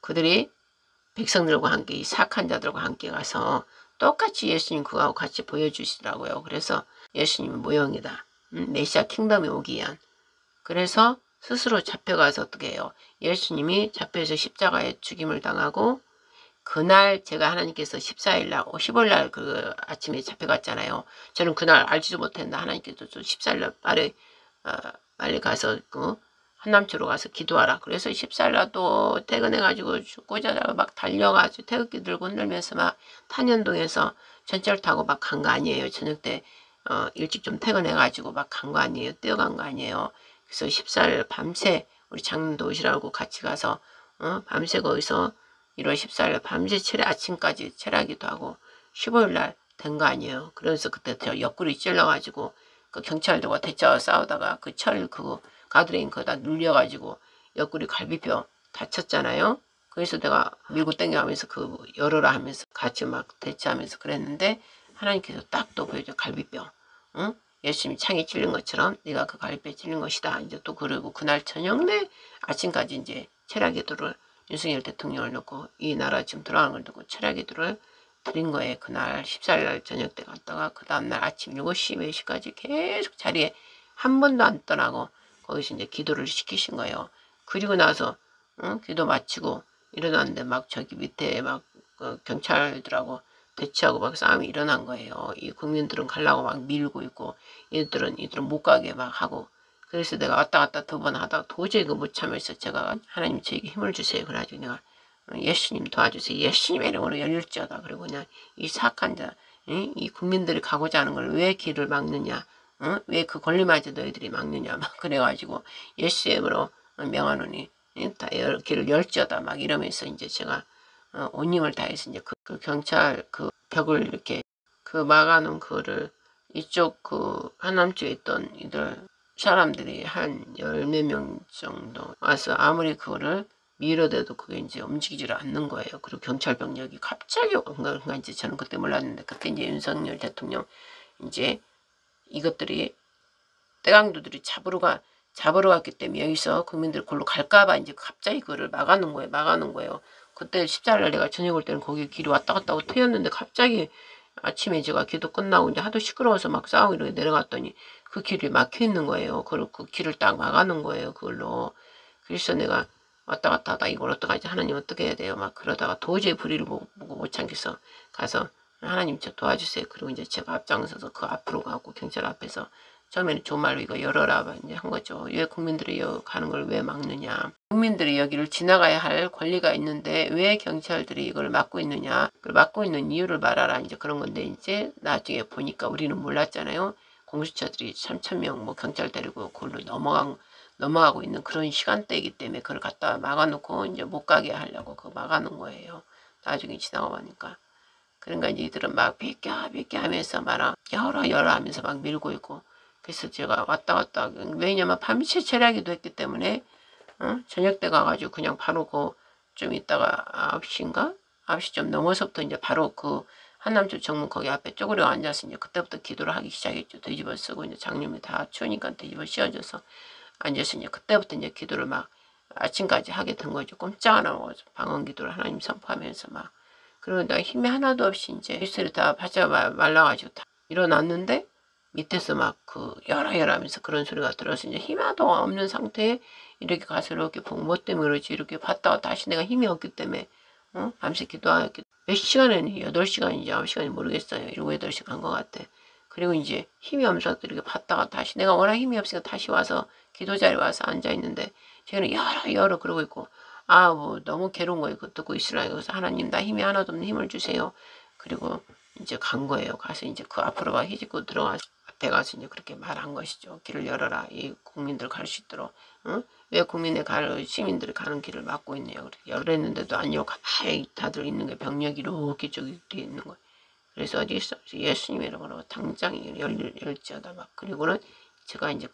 그들이 백성들과 함께 이 사악한 자들과 함께 가서 똑같이 예수님 그거하고 같이 보여주시더라고요. 그래서 예수님은 모형이다. 메시아 킹덤이 오기 위한. 그래서 스스로 잡혀가서 어떻게 해요. 예수님이 잡혀서 십자가에 죽임을 당하고 그날 제가 하나님께서 14일날 15일날 그 아침에 잡혀갔잖아요. 저는 그날 알지도 못했는데 하나님께서 14일날 빨리 가서 그 한남초로 가서 기도하라. 그래서 14일날 또 퇴근해가지고 꽂아다가 막 달려가지고 태극기 들고 흔들면서 막 탄현동에서 전철 타고 막 간 거 아니에요. 저녁 때 일찍 좀 퇴근해가지고 막 간 거 아니에요. 뛰어간 거 아니에요. 그래서 14일 밤새 우리 장님도 오시라고 같이 가서 밤새 거기서 1월 14일 밤새 아침까지 체라기도 하고 15일날 된 거 아니에요. 그래서 그때 저 옆구리 찔러가지고 그 경찰들과 대처 싸우다가 그 철 그거 가드레인 그거다 눌려가지고 옆구리 갈비뼈 다쳤잖아요. 그래서 내가 밀고 땡겨가면서 그 열어라 하면서 같이 막 대처하면서 그랬는데 하나님께서 딱 또 보여줘. 갈비뼈. 응? 예수님이 창에 찔린 것처럼 네가 그 갈비뼈에 찔린 것이다. 이제 또 그러고 그날 저녁 내 아침까지 이제 체라기도를 윤석열 대통령을 놓고 이 나라 지금 돌아가는 걸 놓고 체라기도를 드린 거예요. 그날 14일날 저녁 때 갔다가 그 다음날 아침 7시 몇 시까지 계속 자리에 한 번도 안 떠나고 거기서 이제 기도를 시키신 거예요. 그리고 나서 기도 마치고 일어났는데 막 저기 밑에 막 경찰들하고 대치하고 막 싸움이 일어난 거예요. 이 국민들은 가려고 막 밀고 있고 이들은 못 가게 막 하고 그래서 내가 왔다 갔다 2번 하다가 도저히 못 참아서 제가 하나님 저에게 힘을 주세요. 그래가지고 내가 예수님 도와주세요. 예수님의 이름으로 열릴지어다. 그리고 그냥 이 사악한 자, 이 국민들이 가고자 하는 걸 왜 길을 막느냐, 왜 그 권리마저 너희들이 막느냐 막 그래가지고 예수의 이름으로 명하노니 다 길을 열지어다 막 이러면서 이제 제가 온 힘을 다해서 이제 그 경찰 그 벽을 이렇게 그 막아놓은 그거를 이쪽 그 한남 쪽에 있던 이들 사람들이 한 10명 정도 와서 아무리 그거를 밀어대도 그게 이제 움직이지를 않는 거예요. 그리고 경찰 병력이 갑자기 온가 이제 저는 그때 몰랐는데 그때 이제 윤석열 대통령 이제 이것들이 떼강도들이 잡으러 갔기 때문에 여기서 국민들 골로 갈까봐 이제 갑자기 그거를 막아놓은 거예요. 그때 십자가날 내가 저녁 올 때는 거기 길이 왔다 갔다 하고 트였는데 갑자기 아침에 제가 기도 끝나고 이제 하도 시끄러워서 막 싸우고 이렇게 내려갔더니 그 길이 막혀 있는 거예요. 그 길을 딱 막아놓은 거예요. 그걸로. 그래서 내가 왔다 갔다 하다 이걸 어떡하지? 하나님 어떻게 해야 돼요? 막 그러다가 도저히 불의를 보고 못 참겠어. 가서 하나님 저 도와주세요. 그리고 이제 제가 앞장서서 그 앞으로 가고 경찰 앞에서 처음에는 좋은 말로 이거 열어라 이제 한 거죠. 왜 국민들이 가는 걸 왜 막느냐. 국민들이 여기를 지나가야 할 권리가 있는데 왜 경찰들이 이걸 막고 있느냐. 그걸 막고 있는 이유를 말하라. 이제 그런 건데 이제 나중에 보니까 우리는 몰랐잖아요. 공수처들이 3,000명 뭐 경찰 데리고 그걸로 넘어가고 있는 그런 시간대이기 때문에 그걸 갖다 막아놓고 이제 못 가게 하려고 그거 막아놓은 거예요. 나중에 지나고 보니까. 그러니까 이제 이들은 막 비켜 하면서 막 열어 하면서 막 밀고 있고. 그래서 제가 왔다 갔다 왜냐면 밤새 철야기도 했기 때문에 저녁 때 가가지고 그냥 바로 좀 있다가 9시인가? 9시 좀 넘어서부터 이제 바로 그 한남초 정문 거기 앞에 쪼그려 앉아서 이제 그때부터 기도를 하기 시작했죠. 뒤집어 쓰고 이제 장님이 다 추우니까 뒤집어 씌워져서 앉아서 이제 그때부터 이제 기도를 막 아침까지 하게 된 거죠. 꼼짝 안 하고 방언 기도를 하나님 선포하면서 막. 그리고 내가 힘이 하나도 없이 이제 입술이 다 바짝 말라가지고 다 일어났는데 밑에서 막 열어 하면서 그런 소리가 들어서 이제 힘 하나도 없는 상태에 이렇게 가서 이렇게 보고 뭐 때문에 그러지 이렇게 봤다가 다시 내가 힘이 없기 때문에 밤새 기도하기 몇 시간에는 8시간인지 9시간인지 모르겠어요. 7, 8시간 간 것 같아. 그리고 이제 힘이 없어서 이렇게 봤다가 다시 내가 워낙 힘이 없으니까 다시 와서 기도 자리에 와서 앉아있는데 쟤는 열어 그러고 있고 뭐 너무 괴로운 거예요. 그거 듣고 있으라고. 그래서 하나님 나 힘이 하나도 없는 힘을 주세요. 그리고 이제 간 거예요. 가서 이제 그 앞으로 막 휘짓고 들어가서 앞에 가서 이제 그렇게 말한 것이죠. 길을 열어라. 이 국민들 갈 수 있도록. 왜 시민들이 가는 길을 막고 있네요. 열었는데도 아니요. 가만히 다들 있는 게 병력이 이렇게 저기 뒤에 있는 거예요. 그래서 어디 있어? 예수님이라고 당장 열지어다 막. 그리고는 제가 이제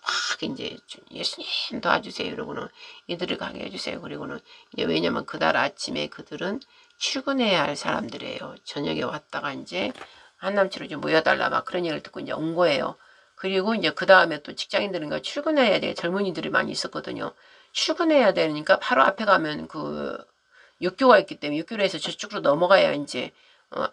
확 이제 예수님 도와주세요. 이러고는 이들을 가게 해주세요. 그리고는 이제 왜냐면 그날 아침에 그들은 출근해야 할 사람들이에요. 저녁에 왔다가 이제 한남치로 좀 모여달라 막 그런 얘기를 듣고 이제 온 거예요. 그리고 이제 그 다음에 또 직장인들은 출근해야 돼. 젊은이들이 많이 있었거든요. 출근해야 되니까 바로 앞에 가면 육교가 있기 때문에 육교로 해서 저쪽으로 넘어가야 이제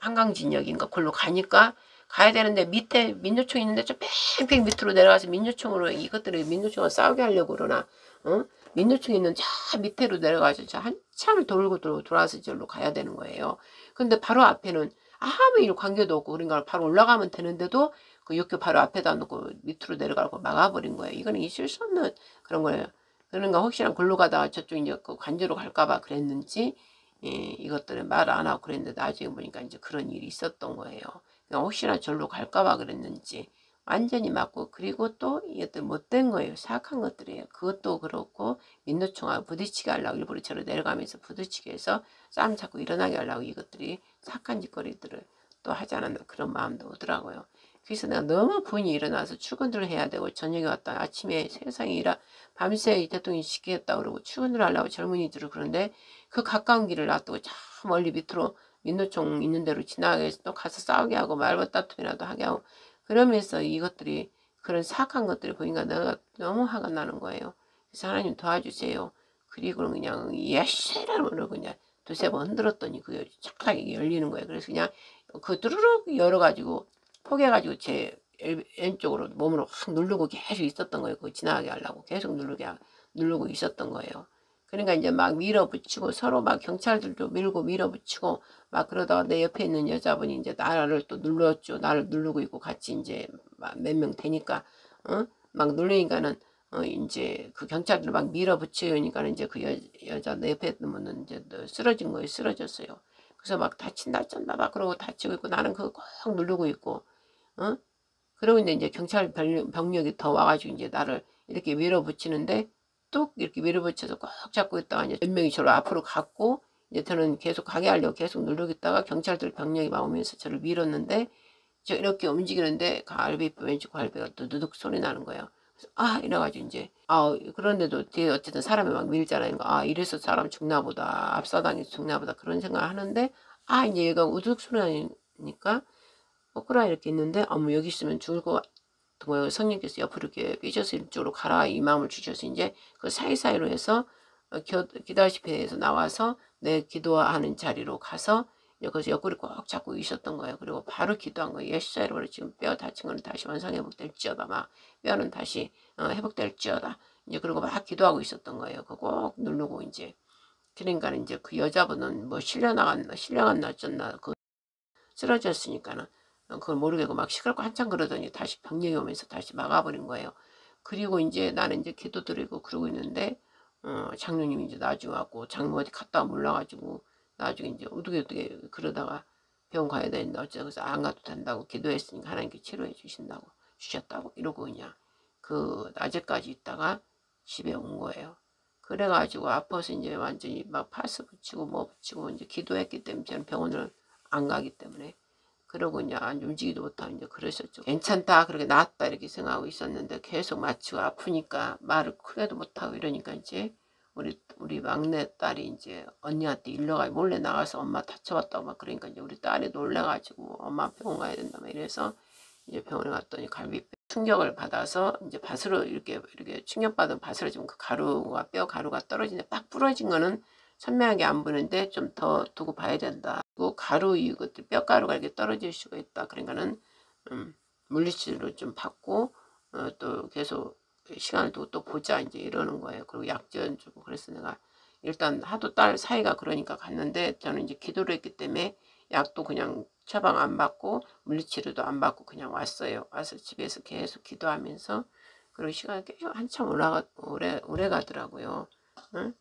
한강진역인가 그걸로 가야 되는데 밑에 민노총 있는데 좀 뺑뺑 밑으로 내려가서 민노총을 싸우게 하려고 그러나 민노총 있는 저 밑으로 내려가서 저 한참을 돌고 돌아서 저로 가야 되는 거예요. 근데 바로 앞에는 아무 일 관계도 없고 그러니까 바로 올라가면 되는데도 그 육교 바로 앞에다 놓고 밑으로 내려가고 막아버린 거예요. 이거는 있을 수 없는 그런 거예요. 그러니까 혹시나 골로 가다가 저쪽 이제 관저로 갈까봐 그랬는지 이것들은 말 안 하고 그랬는데 나중에 보니까 이제 그런 일이 있었던 거예요. 그러니까 혹시나 절로 갈까봐 그랬는지 완전히 맞고 그리고 또 이것들 못된 거예요. 사악한 것들이에요. 그것도 그렇고 민노총하고 부딪히게 하려고 일부러 저로 내려가면서 부딪히게 해서 싸움 자꾸 일어나게 하려고 이것들이 사악한 짓거리들을 또 하지 않았나 그런 마음도 오더라고요. 그래서 내가 너무 분이 일어나서 출근을 해야 되고 저녁에 왔다 아침에 세상에 밤새 대통령이 시키겠다 그러고 출근을 하려고 젊은이들을 그런데 그 가까운 길을 놔두고 저 멀리 밑으로 민노총 있는 대로 지나가게 해서 또 가서 싸우게 하고 말벗다툼이라도 하게 하고 그러면서 이것들이 그런 사악한 것들이 보니까 내가 너무 화가 나는 거예요. 그래서 하나님 도와주세요. 그리고 그냥 예시라고 그냥 두세 번 흔들었더니 그게 착하게 열리는 거예요. 그래서 그냥 두루룩 열어가지고 포개가지고 제 왼쪽으로 몸으로 확 누르고 계속 있었던 거예요. 그거 지나가게 하려고 계속 누르고 있었던 거예요. 그러니까 이제 막 밀어붙이고 서로 막 경찰들도 밀고 밀어붙이고 막 그러다가 내 옆에 있는 여자분이 이제 나를 또 눌렀죠. 나를 누르고 있고 같이 이제 몇 명 되니까 막 누르니까는 이제 그 경찰들 막 밀어붙이니까는 이제 그 여자 내 옆에 있는 분은 이제 쓰러진 거예요. 쓰러졌어요. 그래서 막 다친다 막 그러고 다치고 있고 나는 그거 꼭 누르고 있고 그러고 이제 경찰 병력이 더 와가지고 이제 나를 이렇게 밀어붙이는데 뚝 이렇게 밀어붙여서 꼭 잡고 있다가 이제 몇 명이 저를 앞으로 갔고 이제 저는 계속 가게 하려고 계속 누르겠다가 경찰들 병력이 막 오면서 저를 밀었는데 저 이렇게 움직이는데 갈비 왼쪽 갈비가 두둑 소리 나는 거예요. 이래가지고 이제 그런데도 뒤에 어쨌든 사람이 막 밀잖아요. 이래서 사람 죽나 보다, 압사당해서 죽나 보다 그런 생각을 하는데 이제 얘가 우두둑 소리 나니까 거꾸라 이렇게 있는데 뭐 여기 있으면 죽을 것 같은 거예요. 성령께서 옆으로 이렇게 삐져서 이쪽으로 가라 이 마음을 주셔서 이제 그 사이사이로 해서 기도하시피에서 나와서 내 기도하는 자리로 가서 거기서 옆구리 꼭 잡고 있었던 거예요. 그리고 바로 기도한 거예요. 예수자로 지금 뼈 다친 거는 다시 원상 회복될지어다. 막 뼈는 다시 회복될지어다. 이제 그리고 막 기도하고 있었던 거예요. 그거 꼭 누르고 이제 그러니까 이제 그 여자분은 뭐 실려갔나 어쩌나 그 쓰러졌으니까는 그걸 모르겠고 막 시끄럽고 한참 그러더니 다시 병력이 오면서 다시 막아버린 거예요. 그리고 이제 나는 이제 기도 드리고 그러고 있는데 장로님이 이제 나중에 왔고 장로 어디 갔다 몰라가지고 나중에 이제 어떻게 그러다가 병원 가야 되는데 어쩌고 그래서 안 가도 된다고 기도했으니까 하나님께 치료해 주셨다고 이러고 그냥 그 낮에까지 있다가 집에 온 거예요. 그래가지고 아파서 이제 완전히 막 파스 붙이고 뭐 붙이고 이제 기도했기 때문에 저는 병원을 안 가기 때문에 그러고 이제 움직이도 못하고 이제 그러셨죠. 괜찮다 그렇게 나았다 이렇게 생각하고 있었는데 계속 마치고 아프니까 말을 크게도 못하고 이러니까 이제 우리 막내 딸이 이제 언니한테 일러가 몰래 나가서 엄마 다쳐봤다고 막 그러니까 이제 우리 딸이 놀래가지고 엄마 병원 가야 된다 막 이래서 이제 병원에 갔더니 갈비뼈 충격을 받아서 이제 밭으로 이렇게 충격받은 밭으로 지금 그 뼈 가루가 떨어지는데 딱 부러진 거는 선명하게 안 보이는데 좀 더 두고 봐야 된다. 그 가루 이것들 뼈가루가 이렇게 떨어질 수가 있다. 그러니까는 물리치료를 좀 받고 또 계속 시간을 두고 또 보자 이제 이러는 거예요. 그리고 약전 주고 그래서 내가 일단 하도 딸 사이가 그러니까 갔는데 저는 이제 기도를 했기 때문에 약도 그냥 처방 안 받고 물리치료도 안 받고 그냥 왔어요. 와서 집에서 계속 기도하면서 그리고 시간이 꽤 한참 오래 가더라고요. 응?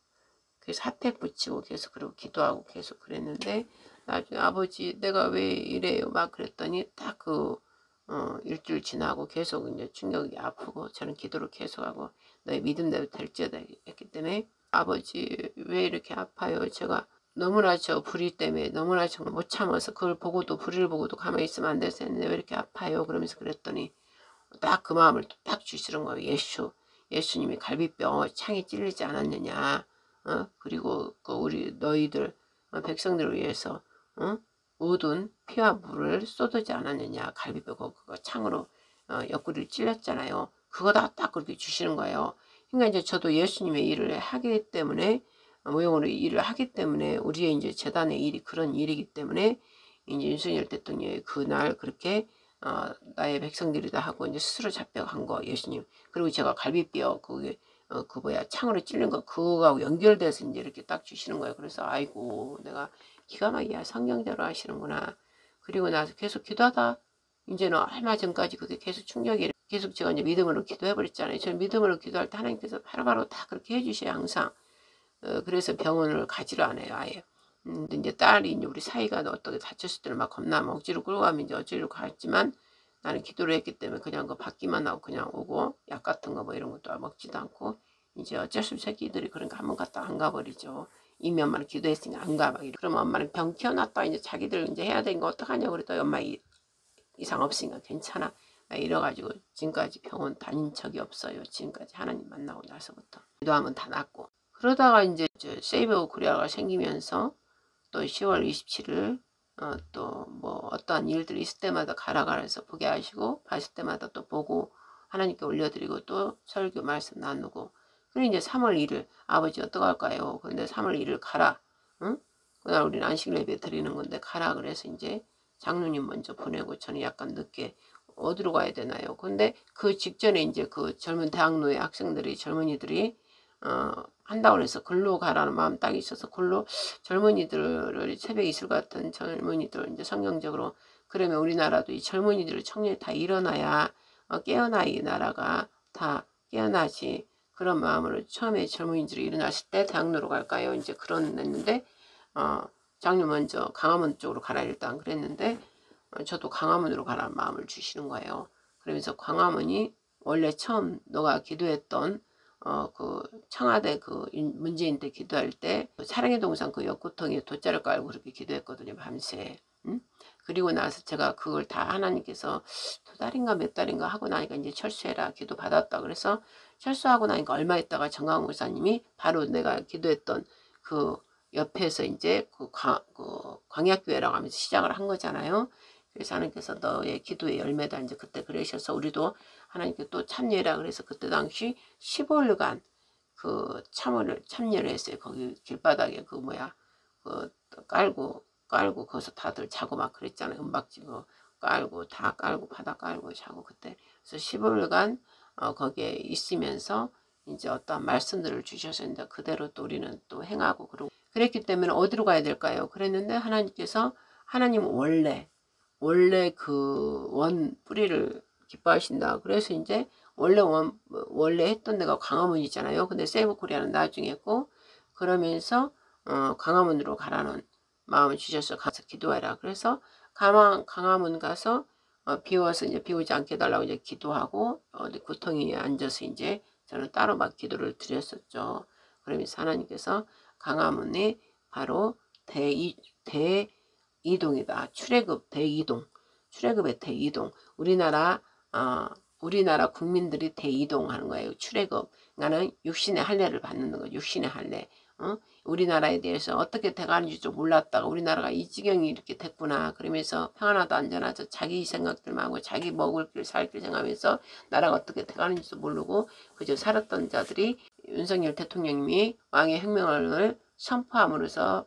그래서 핫팩 붙이고 계속 그리고 기도하고 계속 그랬는데 나중에 아버지 내가 왜 이래요 막 그랬더니 딱 일주일 지나고 계속 이제 충격이 아프고 저는 기도를 계속하고 너의 믿음대로 될지어다 했기 때문에 아버지 왜 이렇게 아파요 제가 너무나 저 불의 때문에 너무나 정말 못 참아서 그걸 보고도 불의를 보고도 가만히 있으면 안 돼서 했는데 왜 이렇게 아파요 그러면서 그랬더니 딱 그 마음을 딱 주시는 거예요. 예수님이 갈비뼈 창에 찔리지 않았느냐 그리고 그 우리 너희들 백성들을 위해서 모든 피와 물을 쏟지 않았느냐 갈비뼈 그거 창으로 옆구리를 찔렸잖아요. 그거다 딱 그렇게 주시는 거예요. 그러니까 이제 저도 예수님의 일을 하기 때문에 모형으로 일을 하기 때문에 우리의 이제 재단의 일이 그런 일이기 때문에 이제 윤석열 대통령이 그날 그렇게 나의 백성들이다 하고 이제 스스로 잡혀간 거 예수님 그리고 제가 갈비뼈 그게 그 창으로 찔린 거 그거하고 연결돼서 이제 이렇게 딱 주시는 거예요. 그래서 아이고 내가 기가 막히야 성경대로 하시는구나. 그리고 나서 계속 기도하다 이제는 얼마 전까지 그게 계속 충격이 계속 제가 이제 믿음으로 기도해 버렸잖아요. 저는 믿음으로 기도할 때 하나님께서 바로바로 다 그렇게 해주셔요 항상. 그래서 병원을 가지를 않아요 아예. 근데 이제 딸이 이제 우리 사이가 어떻게 다쳤을 때는 막 겁나 억지로 끌고 가면 이제 어찌로 갔지만 나는 기도를 했기 때문에 그냥 그 받기만 하고 그냥 오고 약 같은 거 뭐 이런 것도 먹지도 않고 이제 어쩔 수 없이 새끼들이 그러니까 한번 갔다 안 가버리죠. 이미 엄마는 기도했으니까 안 가. 막 그러면 엄마는 병 키워놨다 이제 자기들 이제 해야 되는 거 어떡하냐고 그랬더니 엄마 이상 없으니까 괜찮아. 이래가지고 지금까지 병원 다닌 적이 없어요. 지금까지 하나님 만나고 나서부터 기도하면 다 낫고 그러다가 이제 세이브 코리아가 생기면서 또 10월 27일 또 뭐 어떠한 일들이 있을 때마다 가라가라해서 보게 하시고 봤을 때마다 또 보고 하나님께 올려드리고 또 설교 말씀 나누고 그리고 이제 3월 1일 아버지 어떡할까요? 근데 3월 1일 가라. 응? 그날 우리는 안식 예배 드리는 건데 가라 그래서 이제 장로님 먼저 보내고 저는 약간 늦게 어디로 가야 되나요? 근데 그 직전에 이제 그 젊은 대학로의 학생들이 젊은이들이 한다고 해서 글로 가라는 마음 딱 있어서 글로 젊은이들을 새벽에 있을 것 같은 젊은이들 이제 성경적으로 그러면 우리나라도 이 젊은이들 청년이 다 일어나야 깨어나 이 나라가 다 깨어나지 그런 마음으로 처음에 젊은이들이 일어났을 때 대학로로 갈까요? 이제 그런 했는데 장로 먼저 강화문 쪽으로 가라 일단 그랬는데 저도 강화문으로 가라는 마음을 주시는 거예요. 그러면서 강화문이 원래 처음 너가 기도했던 그 청와대 그 문재인 때 기도할 때 사랑의 동상 그 옆구덩이에 돗자를 깔고 그렇게 기도했거든요 밤새. 응? 그리고 나서 제가 그걸 다 하나님께서 2달인가 몇 달인가 하고 나니까 이제 철수해라 기도 받았다. 그래서 철수하고 나니까 얼마 있다가 정강 목사님이 바로 내가 기도했던 그 옆에서 이제 그 광약교회라고 하면서 시작을 한 거잖아요. 그래서 하나님께서 너의 기도의 열매다 이제 그때 그러셔서 우리도 하나님께 또 참여해라. 그래서 그때 당시 15일간 그 참여를 했어요. 거기 길바닥에 그 뭐야 그 깔고 거기서 다들 자고 막 그랬잖아요. 은박지 깔고 다 깔고 바닥 깔고 자고 그때 그래서 15일간 거기에 있으면서 이제 어떤 말씀들을 주셔서 이제 그대로 또 우리는 또 행하고 그러고 그랬기 때문에 어디로 가야 될까요? 그랬는데 하나님께서 하나님은 원래 그 원 뿌리를 기뻐하신다. 그래서 이제 원래 했던 데가 광화문이잖아요. 근데 세이브코리아는 나중에 했고 그러면서 광화문으로 가라는 마음을 주셔서 가서 기도해라. 그래서 광화문 가서 비워서 이제 비우지 않게 해달라고 이제 기도하고 어디 구덩이에 앉아서 이제 저는 따로 막 기도를 드렸었죠. 그러면서 하나님께서 광화문이 바로 대이동이다. 출애굽 대이동. 출애굽의 대이동. 우리나라 국민들이 대이동하는 거예요. 출애굽. 나는 육신의 할례를 받는 거예요. 육신의 할례. 우리나라에 대해서 어떻게 돼가는지 좀 몰랐다가 우리나라가 이 지경이 이렇게 됐구나. 그러면서 평안하다 안전하다 자기 생각들만 하고 자기 먹을 길 살 길 생각하면서 나라가 어떻게 돼가는지도 모르고 그저 살았던 자들이 윤석열 대통령님이 왕의 혁명을 선포함으로써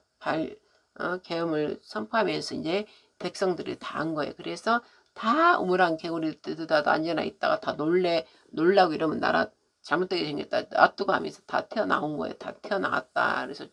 계엄을 선포하면서 이제 백성들이 다 한 거예요. 그래서 다 우물안 개구리 뜨듯하다 앉아나 있다가 다 놀라고 이러면 나라 잘못되게 생겼다. 놔두고 하면서 다 태어나온 거예요. 다 태어나왔다. 그래서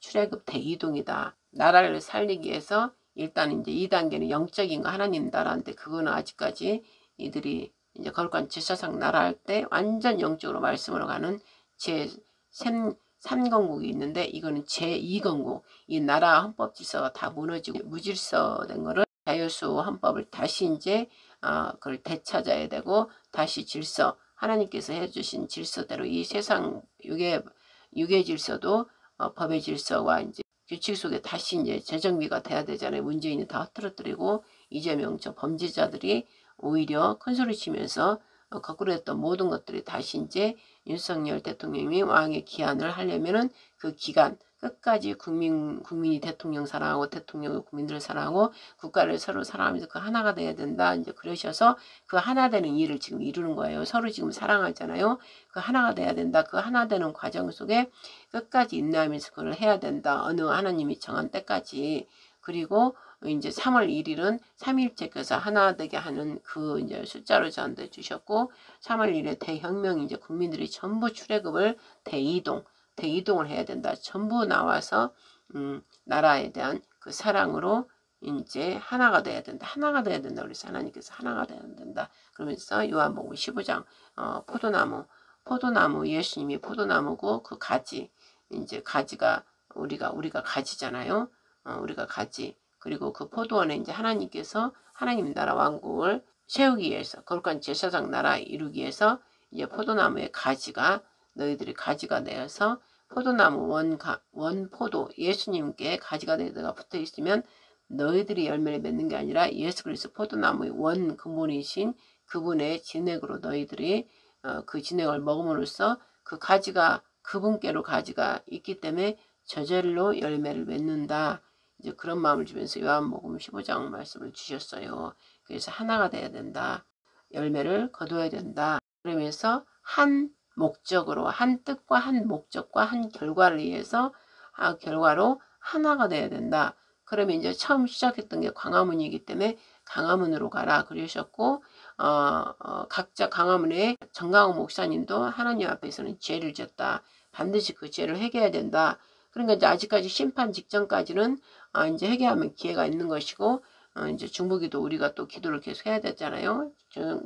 출애굽 대이동이다. 나라를 살리기 위해서 일단 이제 2단계는 영적인 거 하나님 나라인데 그거는 아직까지 이들이 이제 거룩한 제사상 나라 할 때 완전 영적으로 말씀으로 가는 제3건국이 있는데 이거는 제2건국. 이 나라 헌법 질서가 다 무너지고 무질서된 거를 자유수 헌법을 다시 이제 그걸 되찾아야 되고 다시 질서 하나님께서 해주신 질서대로 이 세상 유괴 질서도 법의 질서와 이제 규칙 속에 다시 이제 재정비가 돼야 되잖아요. 문재인이 다 흐트러뜨리고 이재명 저 범죄자들이 오히려 큰소리 치면서 거꾸로 했던 모든 것들이 다시 이제 윤석열 대통령이 왕의 기한을 하려면은 그 기간 끝까지 국민이 대통령 사랑하고 대통령이 국민들을 사랑하고 국가를 서로 사랑하면서 그 하나가 돼야 된다. 이제 그러셔서 그 하나 되는 일을 지금 이루는 거예요. 서로 지금 사랑하잖아요. 그 하나가 돼야 된다. 그 하나 되는 과정 속에 끝까지 인내하면서 그걸 해야 된다. 어느 하나님이 정한 때까지. 그리고 이제 3월 1일은 3일째께서 하나 되게 하는 그 이제 숫자로 저한테 주셨고 3월 1일에 대혁명 이제 국민들이 전부 출애굽을 대이동을 해야 된다. 전부 나와서 나라에 대한 그 사랑으로 이제 하나가 돼야 된다. 하나가 돼야 된다. 그래서 하나님께서 하나가 돼야 된다. 그러면서 요한복음 15장 포도나무 예수님이 포도나무고 그 가지 이제 가지가 우리가 가지잖아요. 우리가 가지 그리고 그 포도원에 이제 하나님께서 하나님 나라 왕국을 세우기 위해서 거룩한 제사장 나라 이루기 위해서 이제 포도나무의 가지가 너희들이 가지가 되어서 포도나무 원포도 예수님께 가지가 되어가 붙어 있으면 너희들이 열매를 맺는 게 아니라 예수 그리스도 포도나무의 원 근본이신 그분의 진액으로 너희들이 그 진액을 먹음으로써 그 가지가 그분께로 가지가 있기 때문에 저절로 열매를 맺는다. 이제 그런 마음을 주면서 요한복음 15장 말씀을 주셨어요. 그래서 하나가 돼야 된다. 열매를 거둬야 된다. 그러면서 한 목적으로 한 뜻과 한 목적과 한 결과를 위해서 결과로 하나가 돼야 된다. 그러면 이제 처음 시작했던 게 광화문이기 때문에 광화문으로 가라 그러셨고 각자 광화문에 정강호 목사님도 하나님 앞에서는 죄를 졌다. 반드시 그 죄를 회개해야 된다. 그러니까 이제 아직까지 심판 직전까지는 이제 회개하면 기회가 있는 것이고 이제 중보기도 우리가 또 기도를 계속 해야 되잖아요.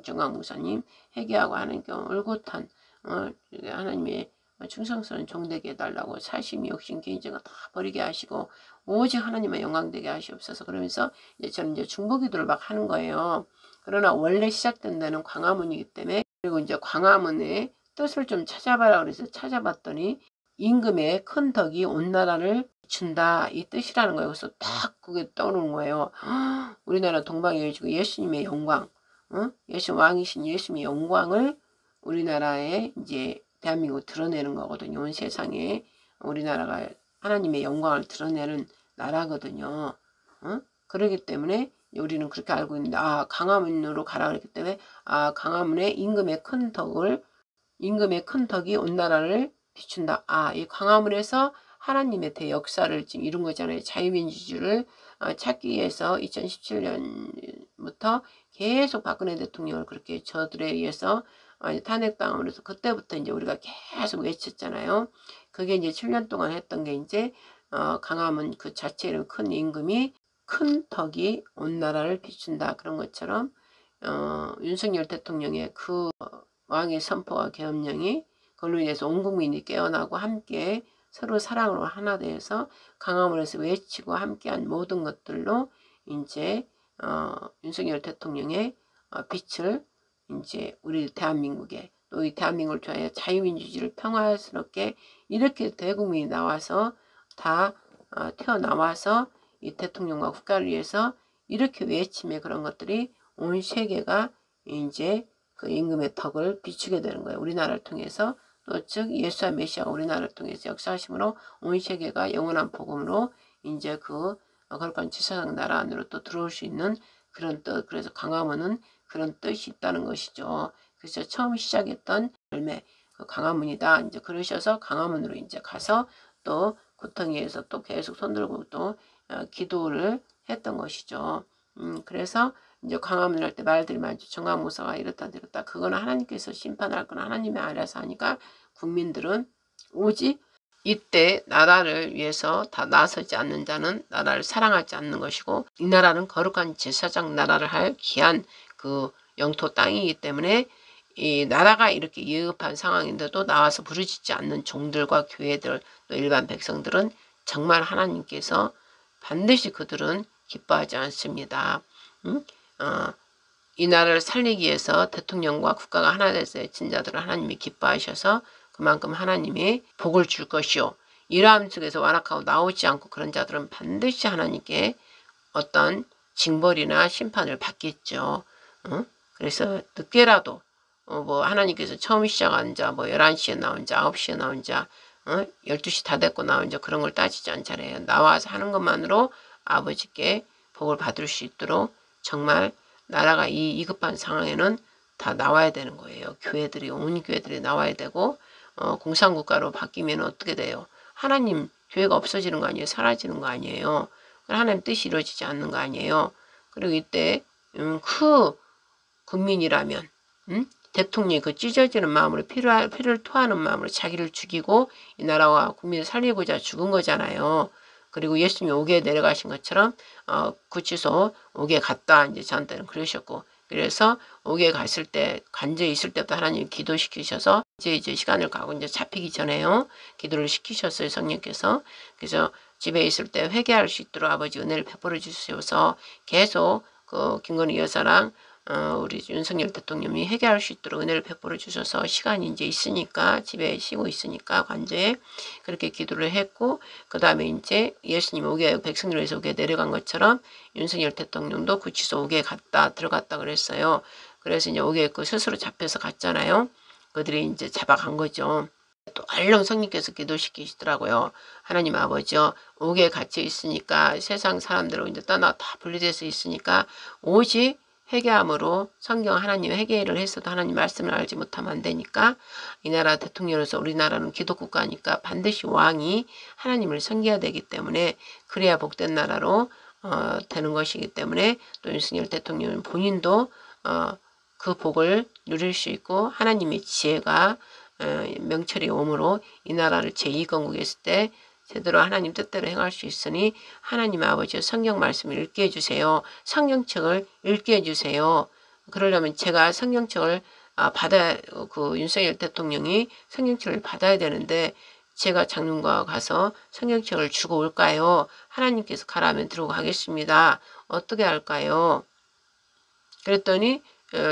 정강 목사님 회개하고 하나님께 올곧한 하나님의 충성스러운 종되게 해달라고 사심, 욕심, 개인적인 거 다 버리게 하시고 오직 하나님의 영광되게 하시옵소서. 그러면서 이제 저는 이제 중보기도를 막 하는 거예요. 그러나 원래 시작된 데는 광화문이기 때문에 그리고 이제 광화문의 뜻을 좀 찾아봐라 그래서 찾아봤더니 임금의 큰 덕이 온 나라를 비춘다 이 뜻이라는 거예요. 그래서 딱 그게 떠오르는 거예요. 우리나라 동방여의지고 예수님의 영광, 예수 왕이신 예수님의 영광을 우리나라에 이제 대한민국 드러내는 거거든요. 온 세상에 우리나라가 하나님의 영광을 드러내는 나라거든요. 그러기 때문에 우리는 그렇게 알고 있는데 강화문으로 가라 그랬기 때문에 강화문에 임금의 큰 덕이 온 나라를 비춘다. 이 광화문에서 하나님의 대역사를 지금 이룬 거잖아요. 자유민주주의를 찾기 위해서 2017년부터 계속 박근혜 대통령을 그렇게 저들에 의해서 탄핵당하면서 그때부터 이제 우리가 계속 외쳤잖아요. 그게 이제 7년 동안 했던 게 이제 광화문 그 자체로 큰 임금이 큰 덕이 온 나라를 비춘다. 그런 것처럼 윤석열 대통령의 그 왕의 선포와 계엄령이 그걸로 인해서 온 국민이 깨어나고 함께 서로 사랑으로 하나 되어서 광화문에서 외치고 함께한 모든 것들로 이제 윤석열 대통령의 빛을 이제 우리 대한민국에 또 이 대한민국을 통하여 자유민주주의를 평화스럽게 이렇게 대국민이 나와서 다 튀어나와서 이 대통령과 국가를 위해서 이렇게 외침에 그런 것들이 온 세계가 이제 그 임금의 덕을 비추게 되는 거예요. 우리나라를 통해서 또 즉 예수와 메시아가 우리나라를 통해서 역사하심으로 온 세계가 영원한 복음으로 이제 그 거룩한 지사장 나라 안으로 또 들어올 수 있는 그런 뜻. 그래서 광화문은 그런 뜻이 있다는 것이죠. 그래서 처음 시작했던 열매 그 광화문이다. 이제 그러셔서 광화문으로 이제 가서 또 구덩이에서 또 계속 손들고 또 기도를 했던 것이죠. 그래서 이제 광화문 할 때 말들이 많죠. 정강무사가 이렇다 저렇다. 그거는 하나님께서 심판할 건 하나님이 알아서 하니까 국민들은 오직 이때 나라를 위해서 다 나서지 않는 자는 나라를 사랑하지 않는 것이고 이 나라는 거룩한 제사장 나라를 할 귀한 그 영토 땅이기 때문에 이 나라가 이렇게 위급한 상황인데도 나와서 부르짖지 않는 종들과 교회들 또 일반 백성들은 정말 하나님께서 반드시 그들은 기뻐하지 않습니다. 이 나라를 살리기 위해서 대통령과 국가가 하나 돼서 진자들을 하나님이 기뻐하셔서 그만큼 하나님이 복을 줄 것이요. 이러함 속에서 완악하고 나오지 않고 그런 자들은 반드시 하나님께 어떤 징벌이나 심판을 받겠죠. 그래서 늦게라도 뭐 하나님께서 처음 시작한 자, 뭐 11시에 나온 자, 9시에 나온 자, 12시 다 됐고 나온 자 그런 걸 따지지 않잖아요. 나와서 하는 것만으로 아버지께 복을 받을 수 있도록 정말 나라가 이 위급한 상황에는 다 나와야 되는 거예요. 교회들이 온 교회들이 나와야 되고 공산국가로 바뀌면 어떻게 돼요? 하나님 교회가 없어지는 거 아니에요? 사라지는 거 아니에요? 하나님 뜻이 이루어지지 않는 거 아니에요? 그리고 이때 그 국민이라면 대통령이 그 찢어지는 마음으로 피를 토하는 마음으로 자기를 죽이고 이 나라와 국민을 살리고자 죽은 거잖아요. 그리고 예수님이 옥에 내려가신 것처럼 구치소 옥에 갔다 이제 저한테는 그러셨고 그래서 옥에 갔을 때 관저에 있을 때부터 하나님 기도시키셔서 이제 시간을 가고 이제 잡히기 전에요 기도를 시키셨어요 성령께서. 그래서 집에 있을 때 회개할 수 있도록 아버지 은혜를 베풀어 주셔서 계속 그 김건희 여사랑 우리 윤석열 대통령이 회개할 수 있도록 은혜를 베풀어 주셔서 시간이 이제 있으니까 집에 쉬고 있으니까 관저에 그렇게 기도를 했고 그 다음에 이제 예수님 옥에 백성들 위해서 옥에 내려간 것처럼 윤석열 대통령도 구치소 옥에 들어갔다 그랬어요. 그래서 이제 옥에 그 스스로 잡혀서 갔잖아요. 그들이 이제 잡아간 거죠. 또 얼른 성령께서 기도시키시더라고요. 하나님 아버지요 옥에 갇혀 있으니까 세상 사람들로 이제 떠나 다 분리돼서 있으니까 오직 회개함으로 성경 하나님 회개를 했어도 하나님 말씀을 알지 못하면 안 되니까 이 나라 대통령으로서 우리나라는 기독국가니까 반드시 왕이 하나님을 섬겨야 되기 때문에 그래야 복된 나라로 되는 것이기 때문에 또 윤석열 대통령 본인도 그 복을 누릴 수 있고 하나님의 지혜가 명철이 오므로 이 나라를 제2건국에 있을 때 제대로 하나님 뜻대로 행할 수 있으니 하나님 아버지 성경 말씀을 읽게 해주세요. 성경책을 읽게 해주세요. 그러려면 제가 성경책을 그 윤석열 대통령이 성경책을 받아야 되는데 제가 장로과 가서 성경책을 주고 올까요? 하나님께서 가라면 들고 가겠습니다. 어떻게 할까요? 그랬더니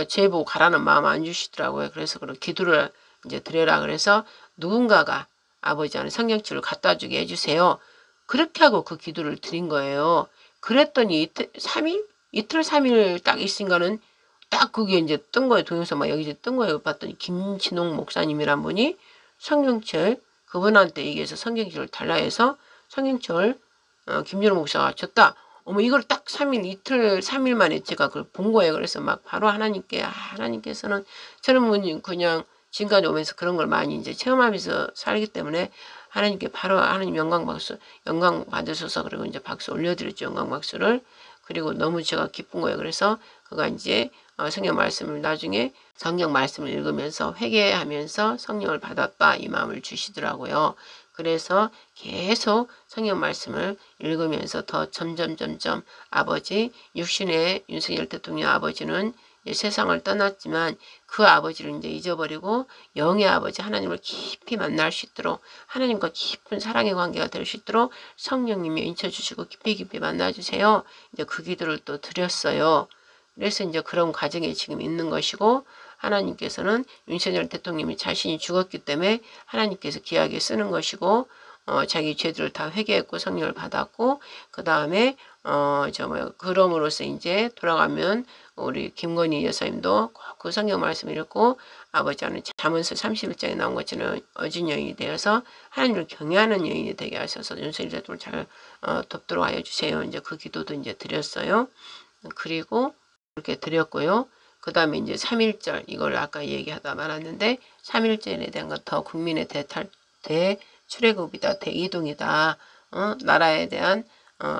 제보고 가라는 마음 안 주시더라고요. 그래서 그런 기도를 이제 드려라 그래서 누군가가 아버지 안에 성경책을 갖다 주게 해주세요. 그렇게 하고 그 기도를 드린 거예요. 그랬더니 이틀 3일? 이틀 3일 딱 있으니까는 딱 그게 이제 뜬 거예요. 동영상 막 여기서 뜬 거예요. 봤더니 김진홍 목사님이란 분이 성경책 그분한테 얘기해서 성경책을 달라 해서 성경책을 김진홍 목사가 줬다. 어머 이걸 딱 3일 이틀 3일 만에 제가 그걸 본 거예요. 그래서 막 바로 하나님께 하나님께서는 저는 그냥 지금까지 오면서 그런 걸 많이 이제 체험하면서 살기 때문에 하나님께 바로 하나님 영광 받으셔서 그리고 이제 박수 올려드렸죠. 영광 박수를. 그리고 너무 제가 기쁜 거예요. 그래서 그가 이제 성경 말씀을 나중에 성경 말씀을 읽으면서 회개하면서 성령을 받았다 이 마음을 주시더라고요. 그래서 계속 성경 말씀을 읽으면서 더 점점 아버지 육신의 윤석열 대통령 아버지는 세상을 떠났지만 그 아버지를 이제 잊어버리고 영의 아버지 하나님을 깊이 만날 수 있도록 하나님과 깊은 사랑의 관계가 될 수 있도록 성령님이 인쳐주시고 깊이 만나주세요. 이제 그 기도를 또 드렸어요. 그래서 이제 그런 과정에 지금 있는 것이고 하나님께서는 윤석열 대통령이 자신이 죽었기 때문에 하나님께서 귀하게 쓰는 것이고 자기 죄들을 다 회개했고 성령을 받았고 그 다음에 그럼으로써 이제 돌아가면 우리 김건희 여사님도 꼭 그 성경 말씀을 읽고 아버지는 잠언서 31장에 나온 것처럼 어진 여인이 되어서 하나님을 경외하는 여인이 되게 하셔서 윤석열 대통령을 잘 돕도록 하여 주세요. 이제 그 기도도 이제 드렸어요. 그리고 그렇게 드렸고요. 그 다음에 이제 3.1절 이걸 아까 얘기하다 말았는데 3.1절에 대한 것 더 국민의 대출애굽이다 대이동이다 나라에 대한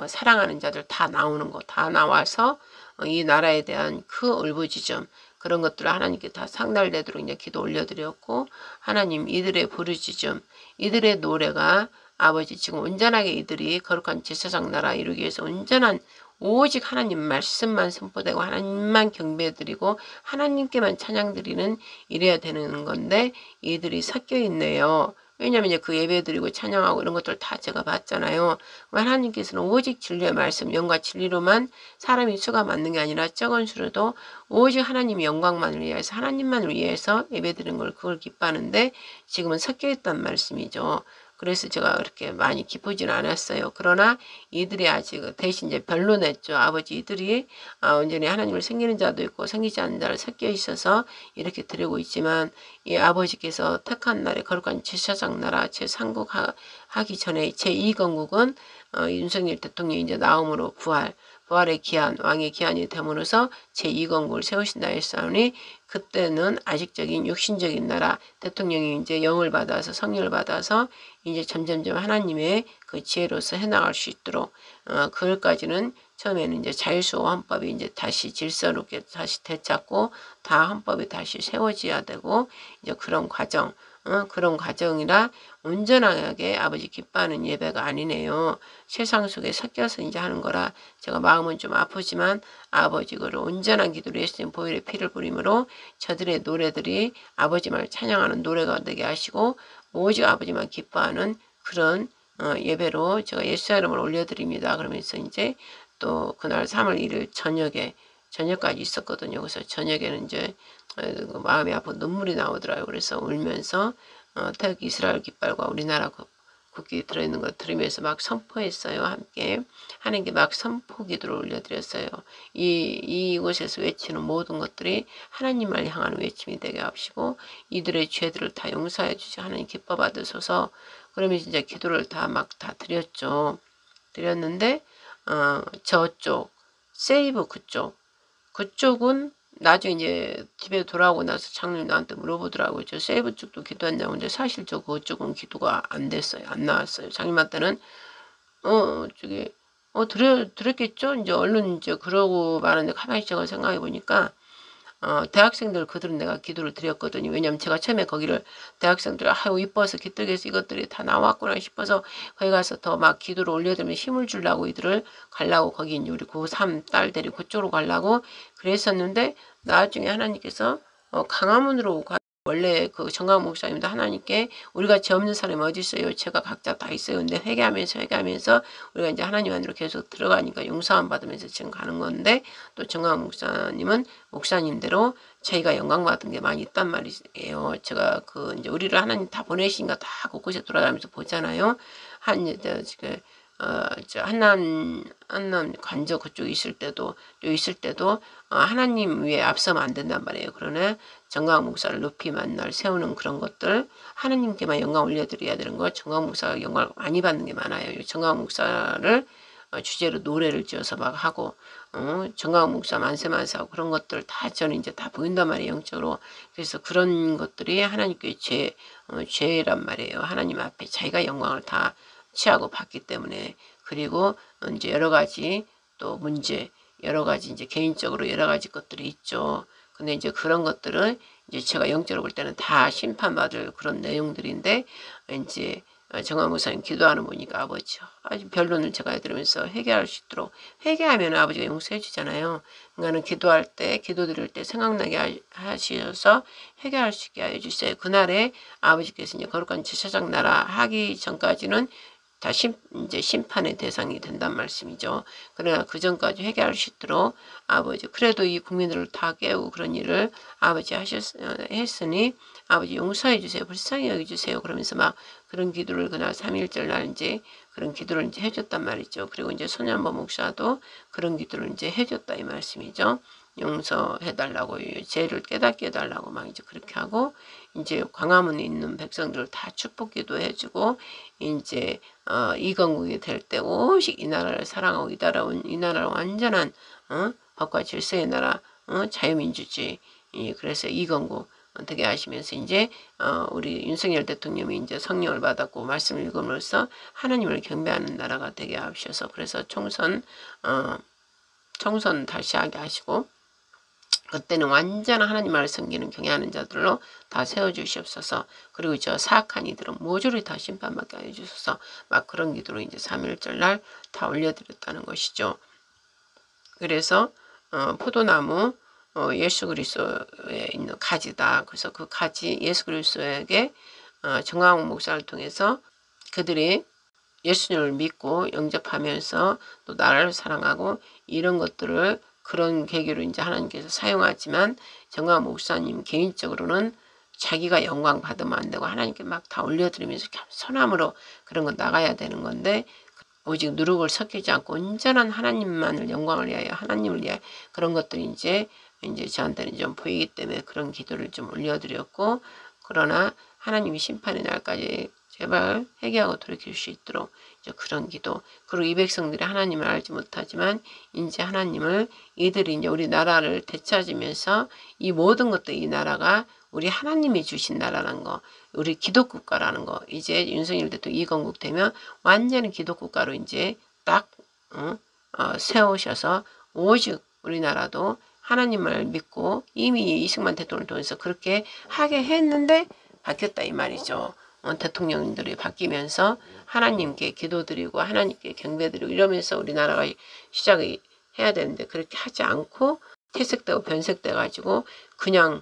사랑하는 자들 다 나오는 거 다 나와서 이 나라에 대한 그 울부짖음 그런 것들을 하나님께 다 상달되도록 이제 기도 올려드렸고 하나님 이들의 부르짖음 이들의 노래가 아버지 지금 온전하게 이들이 거룩한 제사장 나라 이루기 위해서 온전한 오직 하나님 말씀만 선포되고 하나님만 경배드리고 하나님께만 찬양드리는 이래야 되는 건데 이들이 섞여 있네요. 왜냐하면 이제 그 예배드리고 찬양하고 이런 것들 다 제가 봤잖아요. 하나님께서는 오직 진리의 말씀, 영과 진리로만 사람이 수가 맞는 게 아니라 적은 수로도 오직 하나님의 영광만을 위해서 하나님만을 위해서 예배드리는 걸 그걸 기뻐하는데 지금은 섞여 있단 말씀이죠. 그래서 제가 그렇게 많이 기쁘지는 않았어요. 그러나 이들이 아직 대신 이제 변론했죠. 아버지 이들이 온전히 하나님을 섬기는 자도 있고 섬기지 않는 자를 섞여 있어서 이렇게 드리고 있지만 이 아버지께서 택한 날에 거룩한 제사장 나라 제3국 하기 전에 제2건국은 윤석열 대통령이 이제 나옴으로 부활의 기한, 왕의 기한이 됨으로써 제2건국을 세우신다 했사오니 그때는 아직적인 육신적인 나라 대통령이 이제 영을 받아서 성령을 받아서 이제 점점점 하나님의 그 지혜로서 해나갈 수 있도록 그걸까지는 처음에는 이제 자율수호 헌법이 이제 다시 질서롭게 다시 되찾고 다 헌법이 다시 세워져야 되고 이제 그런 과정 그런 과정이라 온전하게 아버지 기뻐하는 예배가 아니네요. 세상 속에 섞여서 이제 하는 거라 제가 마음은 좀 아프지만 아버지 그를 온전한 기도로 예수님 보혈의 피를 뿌림으로 저들의 노래들이 아버지 말 찬양하는 노래가 되게 하시고 오직 아버지만 기뻐하는 그런 예배로 제가 예수 이름을 올려드립니다. 그러면서 이제 또 그날 3월 1일 저녁까지 있었거든요. 그래서 저녁에는 이제 마음이 아프고 눈물이 나오더라고요. 그래서 울면서 태극 이스라엘 깃발과 우리나라 국기 들어있는 거 들으면서 막 선포했어요. 함께 하나님께 막 선포 기도를 올려드렸어요. 이곳에서 외치는 모든 것들이 하나님을 향하는 외침이 되게 하시고 이들의 죄들을 다 용서해 주시 하나님 기뻐 받으셔서 그러면 진짜 기도를 다 드렸죠. 드렸는데 저쪽 세이브 그쪽은 나중에 이제 집에 돌아오고 나서 장로님 나한테 물어보더라고요. 저 세이브 쪽도 기도했냐고. 근데 사실 저 그쪽은 기도가 안 됐어요. 안 나왔어요. 장님한테는 드렸겠죠. 이제 얼른 이제 그러고 말았는데 가만히 제가 생각해 보니까 대학생들 그들은 내가 기도를 드렸거든요. 왜냐면 제가 처음에 거기를 대학생들 이뻐서 기특해서 이것들이 다 나왔구나 싶어서 거기 가서 더 막 기도를 올려드리면 힘을 주려고 이들을 가려고 거기 이제 우리 고3 딸 데리고 그쪽으로 가려고 그랬었는데 나중에 하나님께서 강화문으로 원래 그 정강 목사님도 하나님께 우리가 죄 없는 사람이 어디 있어요? 죄가 각자 다 있어요. 근데 회개하면서 우리가 이제 하나님 안으로 계속 들어가니까 용서함 받으면서 지금 가는 건데 또 정강 목사님은 목사님대로 자기가 영광 받은 게 많이 있단 말이에요. 제가 그 이제 우리를 하나님 다 보내시니까 다 곳곳에 돌아다니면서 보잖아요. 지금 저 한남 관저 그쪽에 있을 때도 하나님 위에 앞서면 안 된단 말이에요. 그러나 정강 목사를 높이 만날 세우는 그런 것들 하나님께만 영광 올려드려야 되는 거 정강 목사가 영광을 많이 받는 게 많아요. 정강 목사를 주제로 노래를 지어서 막 하고 정강 목사 만세만세하고 그런 것들 다 저는 이제 다 보인단 말이에요. 영적으로. 그래서 그런 것들이 하나님께 죄란 말이에요. 하나님 앞에 자기가 영광을 다 취하고 받기 때문에. 그리고 이제 여러 가지 또 문제 여러 가지 이제 개인적으로 여러 가지 것들이 있죠. 근데 이제 그런 것들은 이제 제가 영적으로 볼 때는 다 심판받을 그런 내용들인데 이제 정강 목사님 기도하는 보니까 아버지 아주 변론을 제가 해드리면서 회개할 수 있도록 회개하면 아버지가 용서해 주잖아요. 그러니까는 기도할 때 기도 드릴 때 생각나게 하셔서 회개할 수 있게 해 주세요. 그날에 아버지께서 이제 거룩한 제사장 나라 하기 전까지는 다 이제 심판의 대상이 된단 말씀이죠. 그러나 그 전까지 회개할 수 있도록 아버지 그래도 이 국민들을 다 깨우고 그런 일을 아버지 했으니 아버지 용서해 주세요. 불쌍히 여겨주세요. 그러면서 막 그런 기도를 그날 3.1절 날 이제 그런 기도를 이제 해줬단 말이죠. 그리고 이제 손현보 목사도 그런 기도를 이제 해줬다 이 말씀이죠. 용서해달라고 죄를 깨닫게 해달라고 막 이제 그렇게 하고 이제 광화문에 있는 백성들 다 축복기도 해주고 이제 이건국이 될 때 오직 이 나라를 사랑하고 이 나라를 완전한 법과 질서의 나라 자유민주주의 그래서 이건국 어떻게 하시면서 이제 우리 윤석열 대통령이 이제 성령을 받았고 말씀을 읽음으로써 하나님을 경배하는 나라가 되게 하셔서 그래서 총선 다시 하게 하시고 그때는 완전 하나님 말을 섬기는 경외하는 자들로 다 세워주시옵소서. 그리고 저 사악한 이들은 모조리 다 심판받게 해주셔서 막 그런 기도로 이제 3.1절 날 다 올려드렸다는 것이죠. 그래서 포도나무 예수 그리스도에 있는 가지다. 그래서 그 가지 예수 그리스도에게 정광훈 목사를 통해서 그들이 예수님을 믿고 영접하면서 또 나라를 사랑하고 이런 것들을 그런 계기로 이제 하나님께서 사용하지만 정광훈 목사님 개인적으로는 자기가 영광 받으면 안 되고 하나님께 막 다 올려드리면서 겸손함으로 그런 거 나가야 되는 건데 오직 누룩을 섞이지 않고 온전한 하나님만을 영광을 위하여 하나님을 위하여 그런 것들이 이제 저한테는 좀 보이기 때문에 그런 기도를 좀 올려드렸고 그러나 하나님이 심판의 날까지 제발 회개하고 돌이킬 수 있도록 이제 그런 기도 그리고 이 백성들이 하나님을 알지 못하지만 이제 하나님을 이들이 이제 우리 나라를 되찾으면서 이 모든 것도 이 나라가 우리 하나님이 주신 나라라는 거 우리 기독국가라는 거 이제 윤석열 대통령 이건국 되면 완전히 기독국가로 이제 딱 세우셔서 오직 우리나라도 하나님을 믿고 이미 이승만 대통령을 통해서 그렇게 하게 했는데 바뀌었다 이 말이죠. 대통령들이 바뀌면서 하나님께 기도드리고 하나님께 경배드리고 이러면서 우리나라가 시작을 해야 되는데 그렇게 하지 않고 퇴색되고 변색돼 가지고 그냥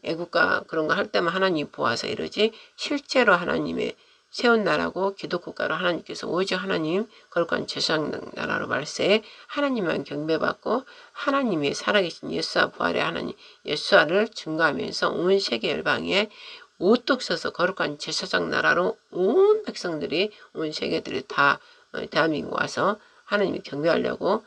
애국가 그런 거 할 때만 하나님 보아서 이러지 실제로 하나님의 세운 나라고 기독국가로 하나님께서 오직 하나님 거룩한 제사장 나라로 말세에 하나님만 경배받고 하나님의 살아계신 예수와 부활의 하나님 예수와를 증거하면서 온 세계 열방에 우뚝 서서 거룩한 제사장 나라로 온 백성들이 온 세계들이 다 대한민국 와서 하나님을 경배하려고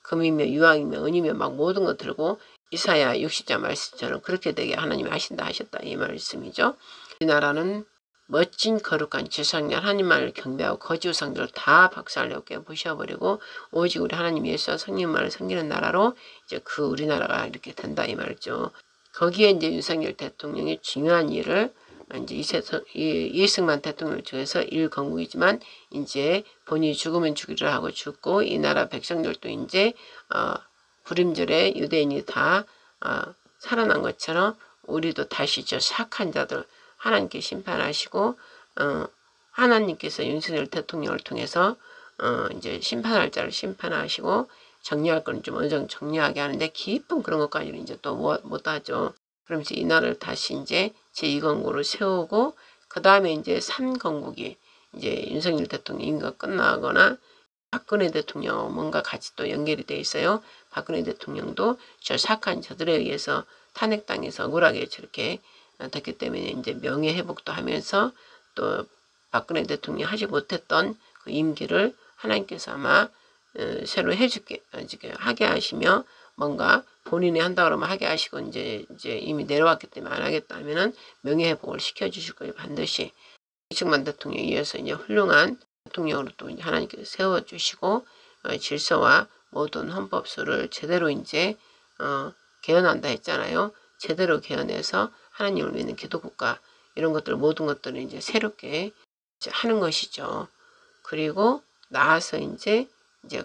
금이며 유황이며 은이며 막 모든 거 들고 이사야 60장 말씀처럼 그렇게 되게 하나님이 하셨다 이 말씀이죠. 우리나라는 멋진 거룩한 제사장 하나님만을 경배하고 거지 우상들을 다 박살내고 부셔버리고 오직 우리 하나님 예수와 성령만을 섬기는 나라로 이제 그 우리나라가 이렇게 된다 이 말이죠. 거기에 이제 윤석열 대통령이 중요한 일을 이제 이승만 대통령 중에서 일건국이지만 이제 본인이 죽으면 죽이려 하고 죽고 이 나라 백성들도 이제 불임절에 유대인이 다 살아난 것처럼 우리도 다시 저 사악한 자들 하나님께 심판하시고 하나님께서 윤석열 대통령을 통해서 이제 심판할 자를 심판하시고 정리할 건 좀 어느 정도 정리하게 하는데 깊은 그런 것까지는 이제 또 못하죠. 그러면서 이 나라를 다시 이제 제2건국으로 세우고, 그 다음에 이제 3건국이 이제 윤석열 대통령 임기가 끝나거나 박근혜 대통령 뭔가 같이 또 연결이 돼 있어요. 박근혜 대통령도 저 사악한 저들에 의해서 탄핵당해서 억울하게 저렇게 됐기 때문에 이제 명예회복도 하면서 또 박근혜 대통령이 하지 못했던 그 임기를 하나님께서 아마 새로 해줄게 하게 하시며, 뭔가 본인이 한다 그러면 하게 하시고 이제 이미 내려왔기 때문에 안 하겠다 하면은 명예회복을 시켜주실 거예요. 반드시. 이승만 대통령에 이어서 이제 훌륭한 대통령으로 또 이제 하나님께서 세워주시고, 질서와 모든 헌법수를 제대로 이제 개헌한다 했잖아요. 제대로 개헌해서 하나님을 믿는 기도국가, 이런 것들 모든 것들을 이제 새롭게 이제 하는 것이죠. 그리고 나아서 이제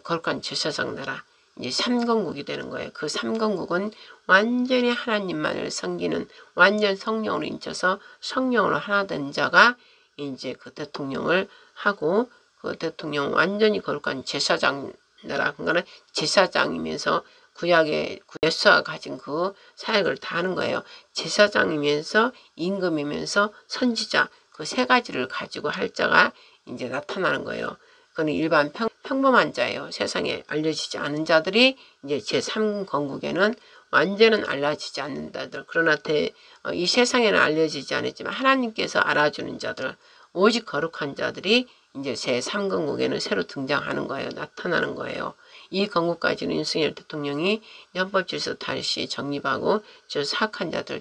거룩한 제사장 나라, 이제 3건국이 되는 거예요. 그 3건국은 완전히 하나님만을 섬기는, 완전 성령으로 인쳐서 성령으로 하나 된 자가 이제 그 대통령을 하고, 그 대통령 완전히 거룩한 제사장 나라, 그거는 제사장이면서 구약의 예수가 가진 그 사역을 다 하는 거예요. 제사장이면서 임금이면서 선지자, 그 세 가지를 가지고 할 자가 이제 나타나는 거예요. 그건 일반 평범한 자예요. 세상에 알려지지 않은 자들이 이제 제3건국에는 완전은 알려지지 않는 자들, 그러나 이 세상에는 알려지지 않았지만 하나님께서 알아주는 자들, 오직 거룩한 자들이 이제 제3건국에는 새로 등장하는 거예요. 나타나는 거예요. 이 건국까지는 윤석열 대통령이 헌법질서 다시 정립하고, 저 사악한 자들,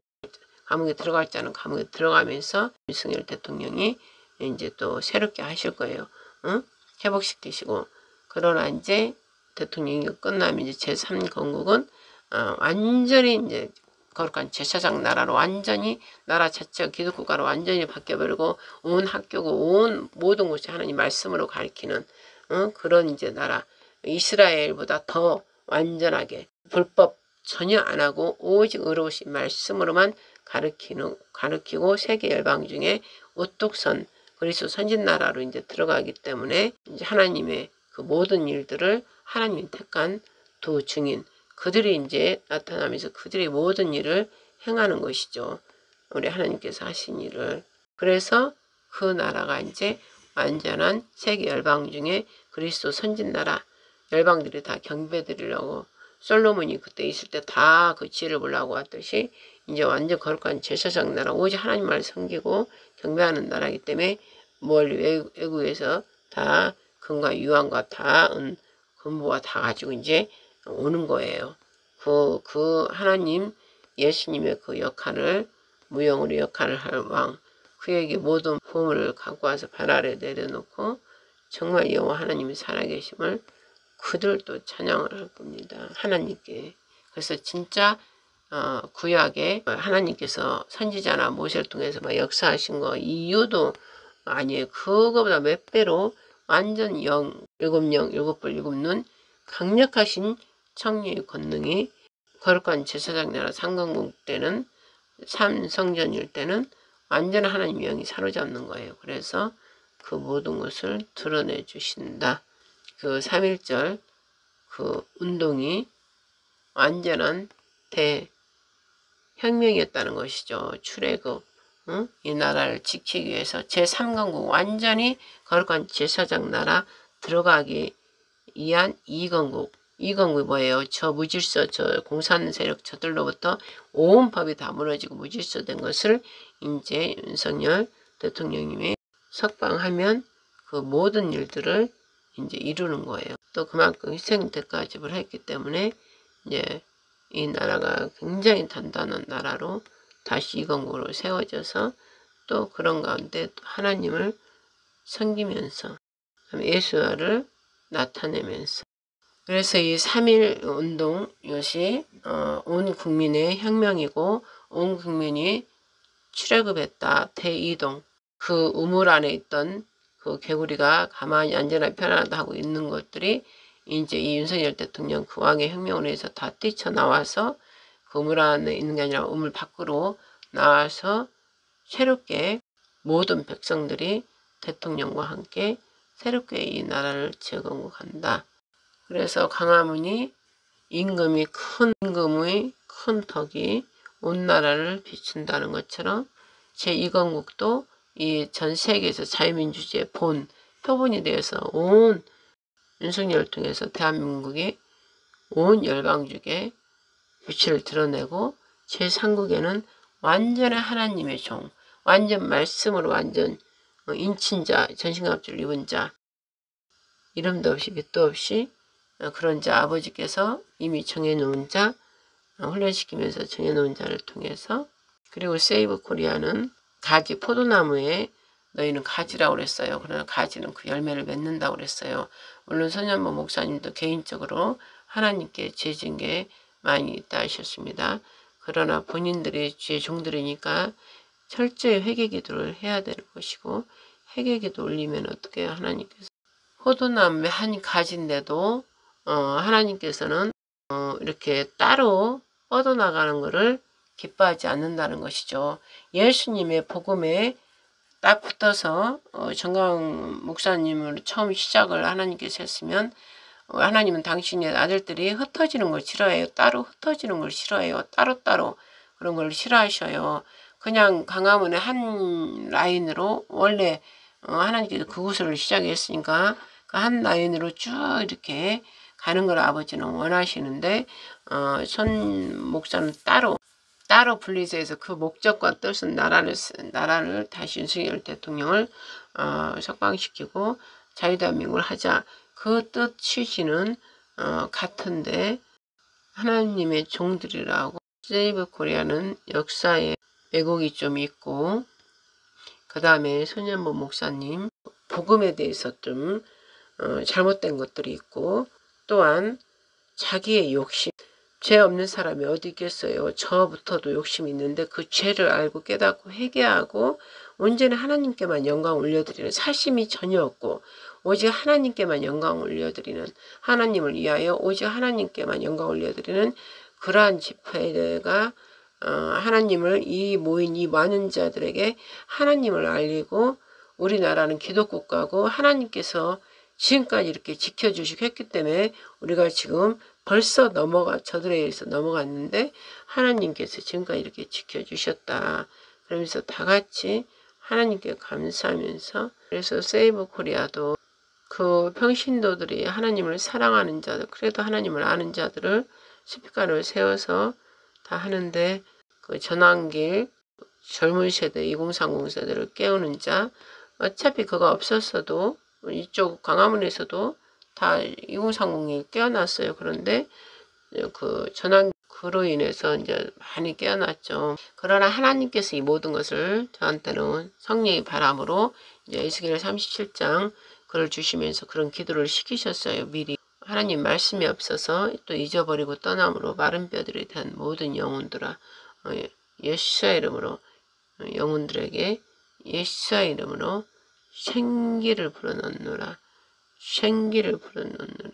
감옥에 들어갈 자는 감옥에 들어가면서 윤석열 대통령이 이제 또 새롭게 하실 거예요. 응? 회복시키시고. 그러나 이제 대통령이 끝나면 이제 제3건국은 완전히 이제 거룩한 제사장 나라로, 완전히 나라 자체가 기독국가로 완전히 바뀌어버리고, 온 학교고 온 모든 곳이 하나님 말씀으로 가리키는 그런 이제 나라, 이스라엘보다 더 완전하게 불법 전혀 안 하고 오직 의로우신 말씀으로만 가르치고 세계 열방 중에 우뚝선 그리스도 선진나라로 이제 들어가기 때문에, 이제 하나님의 그 모든 일들을 하나님이 택한 두 증인, 그들이 이제 나타나면서 그들의 모든 일을 행하는 것이죠. 우리 하나님께서 하신 일을. 그래서 그 나라가 이제 완전한 세계 열방 중에 그리스도 선진나라, 열방들이 다 경배드리려고, 솔로몬이 그때 있을 때 다 그 지혜를 보려고 왔듯이 이제 완전 거룩한 제사장 나라, 오직 하나님만 섬기고 경배하는 나라이기 때문에 멀리 외국에서 다 금과 유황과 다 금보와 다 가지고 이제 오는 거예요. 그 하나님 예수님의 그 역할을, 무용으로 역할을 할 왕, 그에게 모든 보물을 갖고 와서 발 아래 내려놓고 정말 여호와 하나님이 살아계심을 그들도 찬양을 할 겁니다. 하나님께. 그래서 진짜 구약에 하나님께서 선지자나 모세를 통해서 막 역사하신 거 이유도 아니에요. 그거보다 몇 배로 완전 일곱 뿔 일곱 눈 강력하신 청리의 권능이 거룩한 제사장 나라 3건국 때는, 3성전일 때는 완전 하나님 영이 사로잡는 거예요. 그래서 그 모든 것을 드러내 주신다. 그 3.1절 그 운동이 완전한 대혁명이었다는 것이죠. 출애굽, 이 나라를 지키기 위해서 제3건국 완전히 거룩한 제사장 나라 들어가기 위한 2건국. 2건국이 뭐예요? 저 무질서, 저 공산 세력 저들로부터 온 법이 다 무너지고 무질서된 것을 이제 윤석열 대통령님이 석방하면 그 모든 일들을 이제 이루는 거예요. 또 그만큼 희생 대가 지불을 했기 때문에 이제 이 나라가 굉장히 단단한 나라로 다시 2건국으로 세워져서, 또 그런 가운데 또 하나님을 섬기면서 예수와를 나타내면서, 그래서 이 3.1 운동, 이것이 온 국민의 혁명이고 온 국민이 출애굽했다. 대이동, 그 우물 안에 있던 그 개구리가 가만히 안전하게 편안하다 하고 있는 것들이 이제 이 윤석열 대통령 그 왕의 혁명으로 해서 다 뛰쳐나와서 그 우물 안에 있는 게 아니라 우물 밖으로 나와서 새롭게 모든 백성들이 대통령과 함께 새롭게 이 나라를 재건국한다. 그래서 강화문이 임금의 큰 덕이 온 나라를 비춘다는 것처럼 제2건국도 이 전 세계에서 자유민주주의의 표본이 되어서 온 윤석열을 통해서 대한민국이 온 열방주에 위치를 드러내고 제3국에는 완전한 하나님의 종, 완전 말씀으로 완전 인친자, 전신갑주를 입은 자, 이름도 없이 밑도 없이 그런 자 아버지께서 이미 정해놓은 자, 훈련시키면서 정해놓은 자를 통해서 그리고 세이브 코리아는 가지, 포도나무에 너희는 가지라고 그랬어요. 그러나 가지는 그 열매를 맺는다고 그랬어요. 물론 손현보 목사님도 개인적으로 하나님께 죄진 게 많이 있다 하셨습니다. 그러나 본인들이 주의 종들이니까 철저히 회개 기도를 해야 되는 것이고 회개 기도 올리면 어떻게 해요? 하나님께서 포도나무의 한 가지인데도 하나님께서는 이렇게 따로 뻗어나가는 것을 기뻐하지 않는다는 것이죠. 예수님의 복음에 딱 붙어서 정강 목사님을 처음 시작을 하나님께서 했으면 하나님은 당신의 아들들이 흩어지는 걸 싫어해요. 따로 흩어지는 걸 싫어해요. 따로따로 그런 걸 싫어하셔요. 그냥 강화문의 한 라인으로 원래 하나님께서 그곳을 시작했으니까 그 한 라인으로 쭉 이렇게 가는 걸 아버지는 원하시는데 손 목사는 따로 분리해서 해서 그 목적과 뜻은 나라를 다시 윤석열 대통령을 석방시키고 자유대한민국을 하자. 그 뜻 취지는 같은데 하나님의 종들이라고 세이브 코리아는 역사에 왜곡이 좀 있고 그 다음에 손현보 목사님 복음에 대해서 좀 잘못된 것들이 있고 또한 자기의 욕심 죄 없는 사람이 어디 있겠어요. 저부터도 욕심이 있는데 그 죄를 알고 깨닫고 회개하고 온전히 하나님께만 영광 올려드리는 사심이 전혀 없고 오직 하나님께만 영광 올려드리는 하나님을 위하여 오직 하나님께만 영광 올려드리는 그러한 집회가 하나님을 이 모인 이 많은 자들에게 하나님을 알리고 우리나라는 기독국가고 하나님께서 지금까지 이렇게 지켜주시고 했기 때문에 우리가 지금 벌써 저들에 의해서 넘어갔는데 하나님께서 지금까지 이렇게 지켜주셨다. 그러면서 다 같이 하나님께 감사하면서 그래서 세이브 코리아도 그 평신도들이 하나님을 사랑하는 자들 그래도 하나님을 아는 자들을 스피커를 세워서 다 하는데 그 전환길 젊은 세대 2030 세대를 깨우는 자 어차피 그거 없었어도 이쪽 광화문에서도 다 2030이 깨어났어요. 그런데 그 전환 그로 인해서 이제 많이 깨어났죠. 그러나 하나님께서 이 모든 것을 저한테는 성령의 바람으로 이제 에스겔 37장 글을 주시면서 그런 기도를 시키셨어요. 미리 하나님 말씀이 없어서 또 잊어버리고 떠남으로 마른 뼈들에 대한 모든 영혼들아 예수의 이름으로 영혼들에게 예수의 이름으로 생기를 불어넣느라 생기를 불어넣느라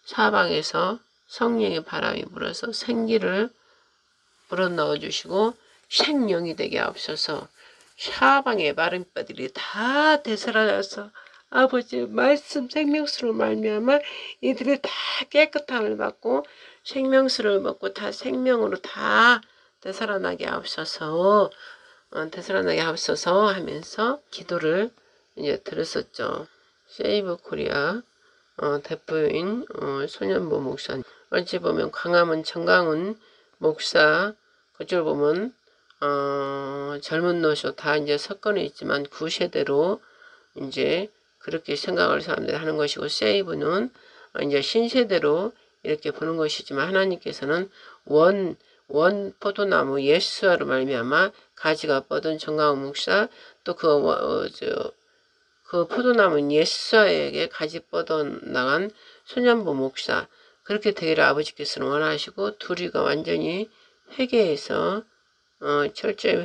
사방에서 성령의 바람이 불어서 생기를 불어넣어 주시고 생명이 되게 앞서서 사방의 마른 뼈들이 다 되살아나서 아버지의 말씀 생명수로 말미암아 이들이 다 깨끗함을 받고 생명수를 먹고 다 생명으로 다 되살아나게 앞서서 하면서 기도를 이제 들었었죠. 세이브 코리아 대표인 손현보 목사님 어찌 보면 광화문 정강훈 목사 그쪽 보면 젊은 노쇼 다 이제 섞어는 있지만 구세대로 이제 그렇게 생각을 사람들이 하는 것이고 세이브는 이제 신세대로 이렇게 보는 것이지만 하나님께서는 원 포도나무 예수와로 말미암아 가지가 뻗은 정강훈 목사 또 그 포도나무는 예수에게 가지 뻗어 나간 손현보 목사 그렇게 되기를 아버지께서는 원하시고 둘이가 완전히 회개해서 철저히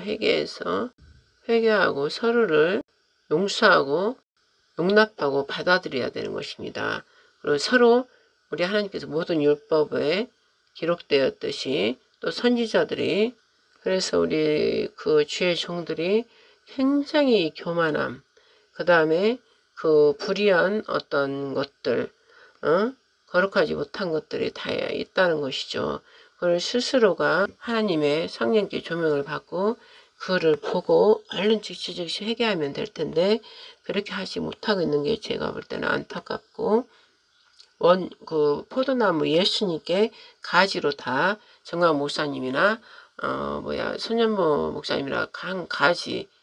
회개하고 서로를 용서하고 용납하고 받아들여야 되는 것입니다. 그리고 서로 우리 하나님께서 모든 율법에 기록되었듯이 또 선지자들이 그래서 우리 그 주의 종들이 굉장히 교만함 그 다음에 그 불의한 어떤 것들 거룩하지 못한 것들이 다 있다는 것이죠. 그걸 스스로가 하나님의 성령께 조명을 받고 그거를 보고 얼른 즉시 회개하면 될 텐데 그렇게 하지 못하고 있는 게 제가 볼 때는 안타깝고, 그 포도나무 예수님께 가지로 다 정광 목사님이나 손현보 목사님이나 한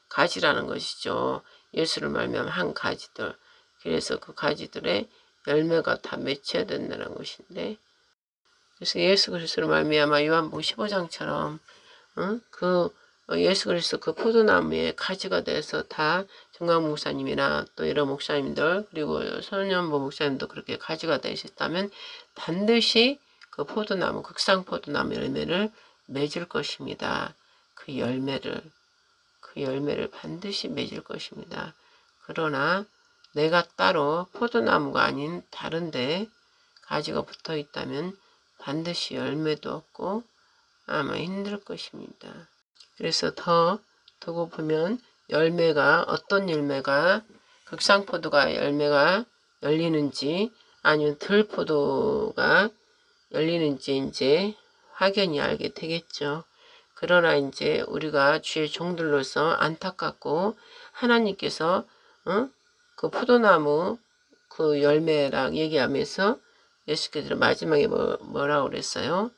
가지라는 것이죠. 예수를 말미암아 한 가지들. 그래서 그 가지들의 열매가 다 맺혀야 된다는 것인데, 그래서 예수 그리스도를 말미암아 요한복음 15장처럼 그 예수 그리스도 그 포도나무에 가지가 돼서 다 정광 목사님이나 또 이런 목사님들 그리고 손현보 목사님도 그렇게 가지가 되셨다면 반드시 그 포도나무 극상 포도나무 열매를 맺을 것입니다. 그 열매를 반드시 맺을 것입니다. 그러나 내가 따로 포도나무가 아닌 다른데 가지가 붙어 있다면 반드시 열매도 없고 아마 힘들 것입니다. 그래서 더 두고 보면 열매가 어떤 열매가 극상포도가 열매가 열리는지 아니면 들포도가 열리는지 이제 확연히 알게 되겠죠. 그러나 이제 우리가 주의 종들로서 안타깝고 하나님께서 그 포도나무 그 열매랑 얘기하면서 예수께서 마지막에 뭐라고 그랬어요?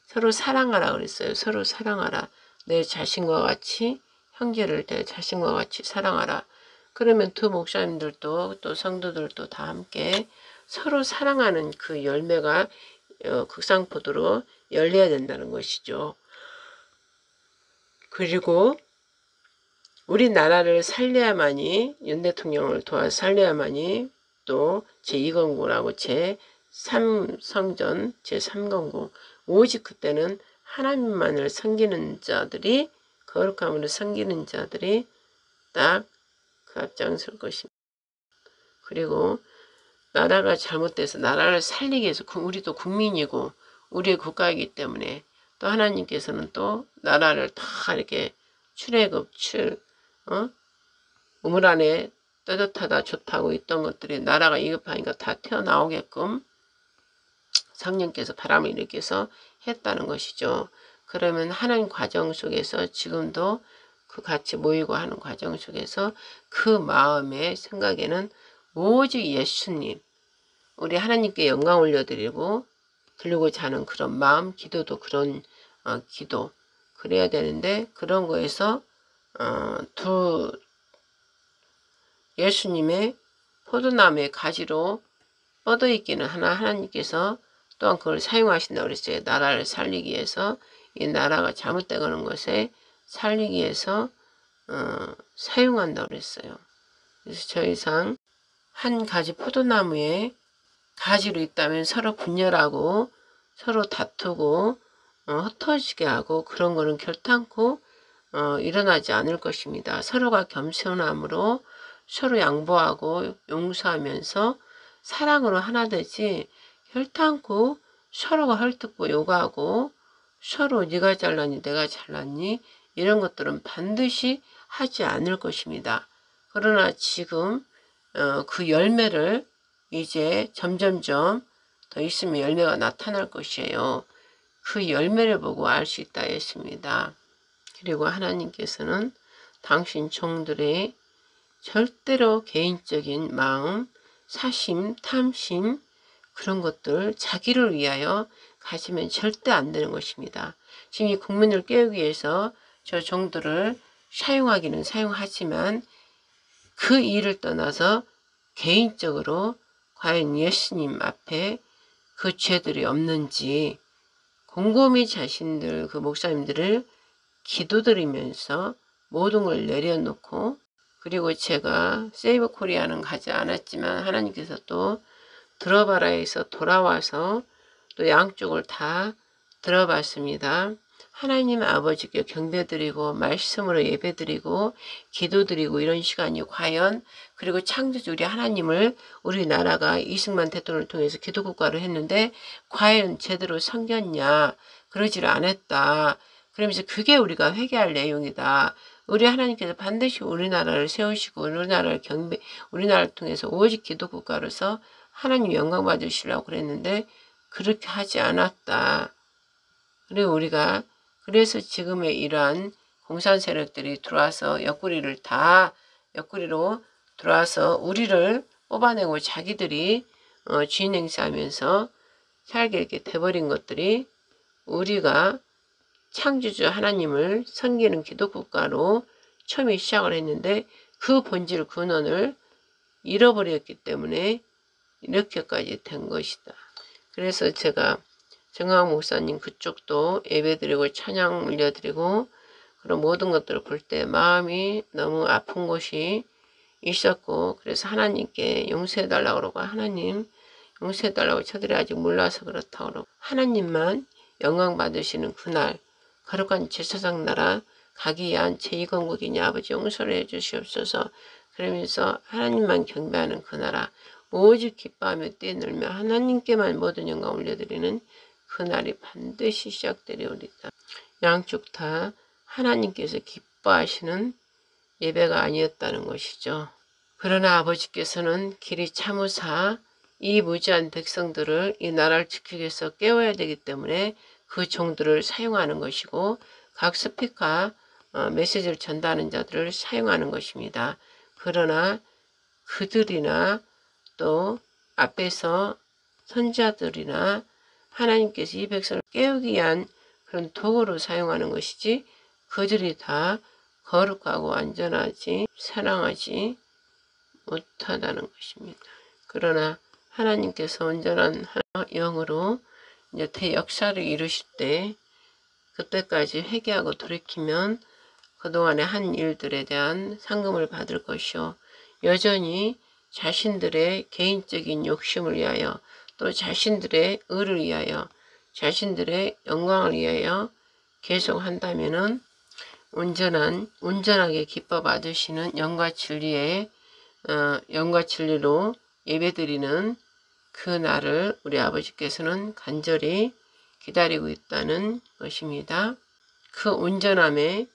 서로 사랑하라 그랬어요. 서로 사랑하라. 내 자신과 같이 형제를 내 자신과 같이 사랑하라. 그러면 두 목사님들도 또 성도들도 다 함께 서로 사랑하는 그 열매가 극상포도로 열려야 된다는 것이죠. 그리고 우리나라를 살려야만이 윤 대통령을 도와 살려야만이 또 제2건국하고 제3성전 제3건국 오직 그때는 하나님만을 섬기는 자들이 거룩함으로 섬기는 자들이 딱 그 앞장설 것입니다. 그리고 나라가 잘못돼서 나라를 살리기 위해서 우리도 국민이고 우리의 국가이기 때문에 또 하나님께서는 또 나라를 다 이렇게 우물 안에 따뜻하다 좋다고 있던 것들이 나라가 위급하니까 다 튀어나오게끔 성령께서 바람을 일으켜서 했다는 것이죠. 그러면 하나님 과정 속에서 지금도 그 같이 모이고 하는 과정 속에서 그 마음의 생각에는 오직 예수님, 우리 하나님께 영광 올려드리고 드리고자 하는 그런 마음, 기도도 그런 기도 그래야 되는데 그런 거에서 예수님의 포도나무의 가지로 뻗어있기는 하나 하나님께서 또한 그걸 사용하신다고 그랬어요. 나라를 살리기 위해서 이 나라가 잘못되는 것에 살리기 위해서 사용한다고 그랬어요. 그래서 저 이상 한 가지 포도나무에 가지로 있다면 서로 분열하고 서로 다투고 흩어지게 하고 그런 거는 결탄코 일어나지 않을 것입니다. 서로가 겸손함으로 서로 양보하고 용서하면서 사랑으로 하나 되지 결탄코 서로가 헐뜯고 욕하고 서로 네가 잘났니 내가 잘났니 이런 것들은 반드시 하지 않을 것입니다. 그러나 지금 그 열매를 이제 점점점 더 있으면 열매가 나타날 것이에요. 그 열매를 보고 알 수 있다 했습니다. 그리고 하나님께서는 당신 종들의 절대로 개인적인 마음, 사심, 탐심 그런 것들 자기를 위하여 가지면 절대 안 되는 것입니다. 지금 이 국민을 깨우기 위해서 저 종들을 사용하기는 사용하지만 그 일을 떠나서 개인적으로 과연 예수님 앞에 그 죄들이 없는지 곰곰이 자신들 그 목사님들을 기도드리면서 모든 걸 내려놓고 그리고 제가 세이브 코리아는 가지 않았지만 하나님께서 또 들어봐라 해서 돌아와서 또 양쪽을 다 들어봤습니다. 하나님 아버지께 경배드리고 말씀으로 예배드리고 기도드리고 이런 시간이 과연 그리고 창조주 우리 하나님을 우리나라가 이승만 대통령을 통해서 기도국가로 했는데 과연 제대로 섬겼냐 그러지를 않았다. 그러면서 그게 우리가 회개할 내용이다. 우리 하나님께서 반드시 우리나라를 세우시고 우리나라를 통해서 오직 기도국가로서 하나님 영광 받으시려고 그랬는데 그렇게 하지 않았다. 그리고 우리가 그래서 지금의 이러한 공산 세력들이 들어와서 옆구리로 들어와서 우리를 뽑아내고 자기들이 주인 행사하면서 살게 이렇게 돼버린 것들이 우리가 창조주 하나님을 섬기는 기독국가로 처음에 시작을 했는데 그 본질 근원을 잃어버렸기 때문에 이렇게까지 된 것이다. 그래서 제가 정강 목사님 그쪽도 예배드리고 찬양 올려드리고 그런 모든 것들을 볼 때 마음이 너무 아픈 곳이 있었고, 그래서 하나님께 용서해달라고 그러고, 하나님 용서해달라고 저들이 아직 몰라서 그렇다고 그러고, 하나님만 영광 받으시는 그날 거룩한 제사장 나라 가기 위한 제2건국이니 아버지 용서를 해주시옵소서. 그러면서 하나님만 경배하는 그 나라 오직 기뻐하며 뛰놀며 하나님께만 모든 영광 올려드리는 그날이 반드시 시작되리오리다. 양쪽 다 하나님께서 기뻐하시는 예배가 아니었다는 것이죠. 그러나 아버지께서는 길이 참으사 이 무지한 백성들을 이 나라를 지키기 위해서 깨워야 되기 때문에 그 종들을 사용하는 것이고 각 스피커 메시지를 전달하는 자들을 사용하는 것입니다. 그러나 그들이나 또 앞에서 선지자들이나 하나님께서 이 백성을 깨우기 위한 그런 도구로 사용하는 것이지 그들이 다 거룩하고 안전하지 사랑하지 못하다는 것입니다. 그러나 하나님께서 온전한 영으로 이제 대역사를 이루실 때 그때까지 회개하고 돌이키면 그동안의 한 일들에 대한 상금을 받을 것이요. 여전히 자신들의 개인적인 욕심을 위하여 또 자신들의 의를 위하여 자신들의 영광을 위하여 계속 한다면은 온전하게 기뻐 받으시는 영과 진리로 예배드리는 그 날을 우리 아버지께서는 간절히 기다리고 있다는 것입니다. 그 온전함에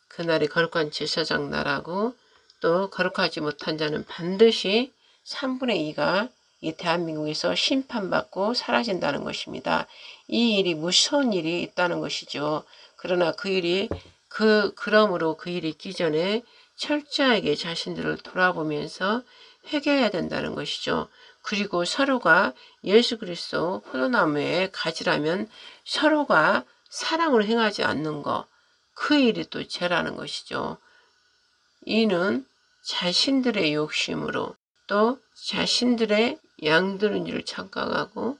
그날이 거룩한 제사장 나라고 또 거룩하지 못한 자는 반드시 3분의 2가 이 대한민국에서 심판받고 사라진다는 것입니다. 이 일이 무서운 일이 있다는 것이죠. 그러나 그러므로 그 일이 있기 전에 철저하게 자신들을 돌아보면서 회개해야 된다는 것이죠. 그리고 서로가 예수 그리스도 포도나무의 가지라면 서로가 사랑을 행하지 않는 것, 그 일이 또 죄라는 것이죠. 이는 자신들의 욕심으로 또 자신들의 양들인 줄 착각하고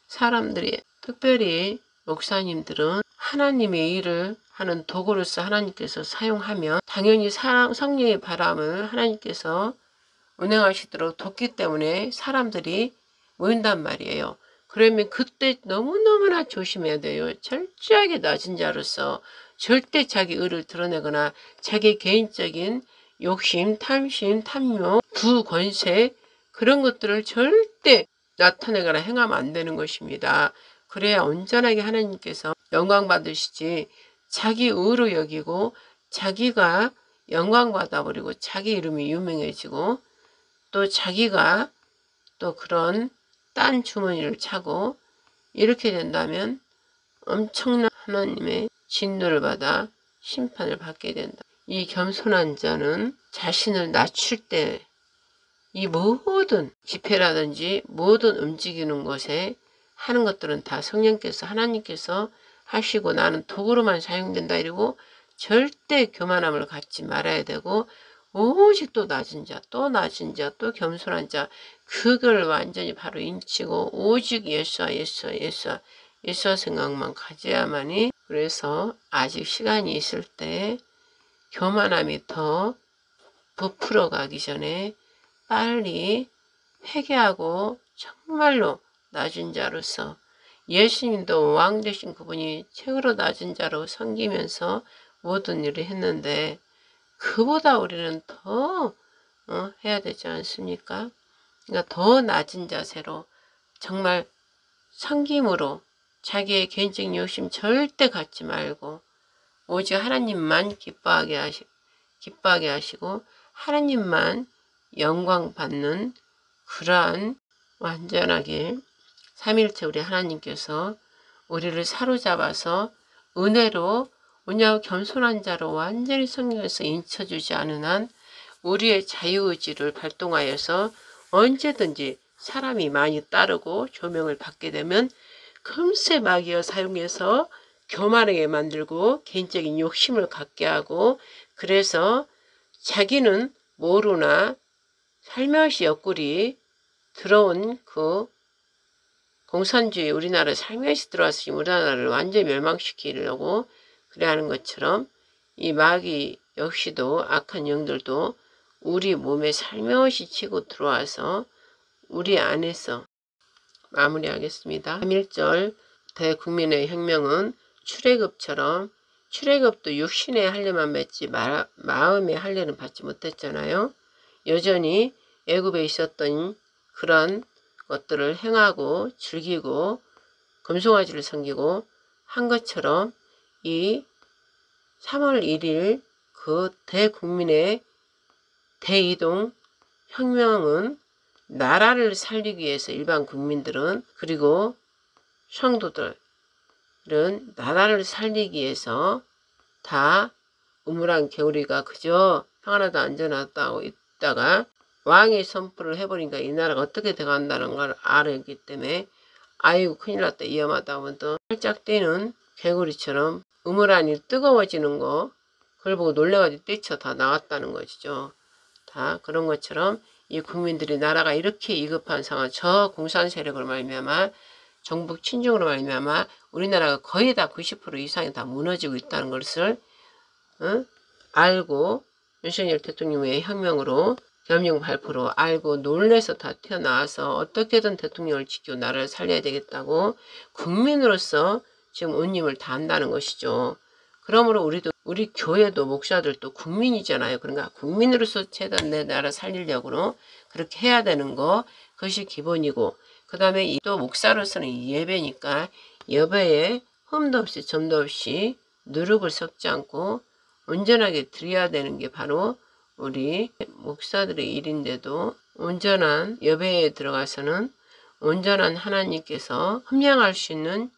사람들이 특별히 목사님들은 하나님의 일을 하는 도구로서 하나님께서 사용하면 당연히 성령의 바람을 하나님께서 운행하시도록 뒀기 때문에 사람들이 모인단 말이에요. 그러면 그때 너무너무나 조심해야 돼요. 철저하게 낮은 자로서 절대 자기 의를 드러내거나 자기 개인적인 욕심, 탐심, 탐욕, 부권세 그런 것들을 절대 나타내거나 행하면 안 되는 것입니다. 그래야 온전하게 하나님께서 영광 받으시지 자기 의로 여기고 자기가 영광 받아버리고 자기 이름이 유명해지고 또 자기가 또 그런 딴 주머니를 차고 이렇게 된다면 엄청난 하나님의 진노를 받아 심판을 받게 된다. 이 겸손한 자는 자신을 낮출 때 이 모든 집회라든지 모든 움직이는 것에 하는 것들은 다 성령께서 하나님께서 하시고 나는 도구로만 사용된다 이러고 절대 교만함을 갖지 말아야 되고 오직 또 낮은 자, 또 낮은 자, 또 겸손한 자 그걸 완전히 바로 인치고 오직 예수와 생각만 가져야만이 그래서 아직 시간이 있을 때 교만함이 더 부풀어 가기 전에 빨리 회개하고 정말로 낮은 자로서 예수님도 왕 되신 그분이 최고로 낮은 자로 섬기면서 모든 일을 했는데 그보다 우리는 더 해야 되지 않습니까? 그러니까 더 낮은 자세로 정말 섬김으로 자기의 개인적인 욕심 절대 갖지 말고 오직 하나님만 기뻐하게 하시고 하나님만 영광 받는 그러한 완전하게 삼일체 우리 하나님께서 우리를 사로잡아서 은혜로 온유하고 겸손한 자로 완전히 성령에서 인쳐주지 않은 한 우리의 자유의지를 발동하여서 언제든지 사람이 많이 따르고 조명을 받게 되면 금세 마귀가 사용해서 교만하게 만들고 개인적인 욕심을 갖게 하고, 그래서 자기는 모르나 살며시 옆구리 들어온 그 공산주의 우리나라에 살며시 들어와서 우리나라를 완전히 멸망시키려고 그래 하는 것처럼 이 마귀 역시도 악한 영들도 우리 몸에 살며시 치고 들어와서 우리 안에서 마무리하겠습니다. 3.1절 대국민의 혁명은 출애굽처럼 출애굽도 육신의 할례만 맺지 마음의 할례는 받지 못했잖아요. 여전히 애굽에 있었던 그런 것들을 행하고 즐기고 금송아지를 섬기고 한 것처럼 이 3월 1일 그 대국민의 대이동 혁명은 나라를 살리기 위해서 일반 국민들은, 그리고 성도들은 나라를 살리기 위해서 다 우물안 개우리가 그저 평안하다 안전하다고 있다가 왕이 선포를 해버리니까 이 나라가 어떻게 돼간다는 걸 알았기 때문에 아이고 큰일 났다 위험하다 하면 또 활짝 뛰는 개구리처럼 우물안이 뜨거워지는 거 그걸 보고 놀래가지고 뛰쳐 다 나왔다는 것이죠. 다 그런 것처럼 이 국민들이 나라가 이렇게 위급한 상황, 저 공산 세력으로 말미암아 정부 친중으로 말미암아 우리나라가 거의 다 90% 이상이 다 무너지고 있다는 것을 알고 윤석열 대통령의 혁명으로 겸용 발표로 알고 놀래서 다 튀어나와서 어떻게든 대통령을 지키고 나라를 살려야 되겠다고 국민으로서 지금 운임을 다 한다는 것이죠. 그러므로 우리 교회도 목사들도 국민이잖아요. 그러니까 국민으로서 최대한 내 나라 살리려고 그렇게 해야 되는 거, 그것이 기본이고, 그 다음에 또 목사로서는 예배니까 예배에 흠도 없이 점도 없이 누룩을 섞지 않고 온전하게 드려야 되는 게 바로 우리 목사들의 일인데도, 온전한 예배에 들어가서는 온전한 하나님께서 함양할 수 있는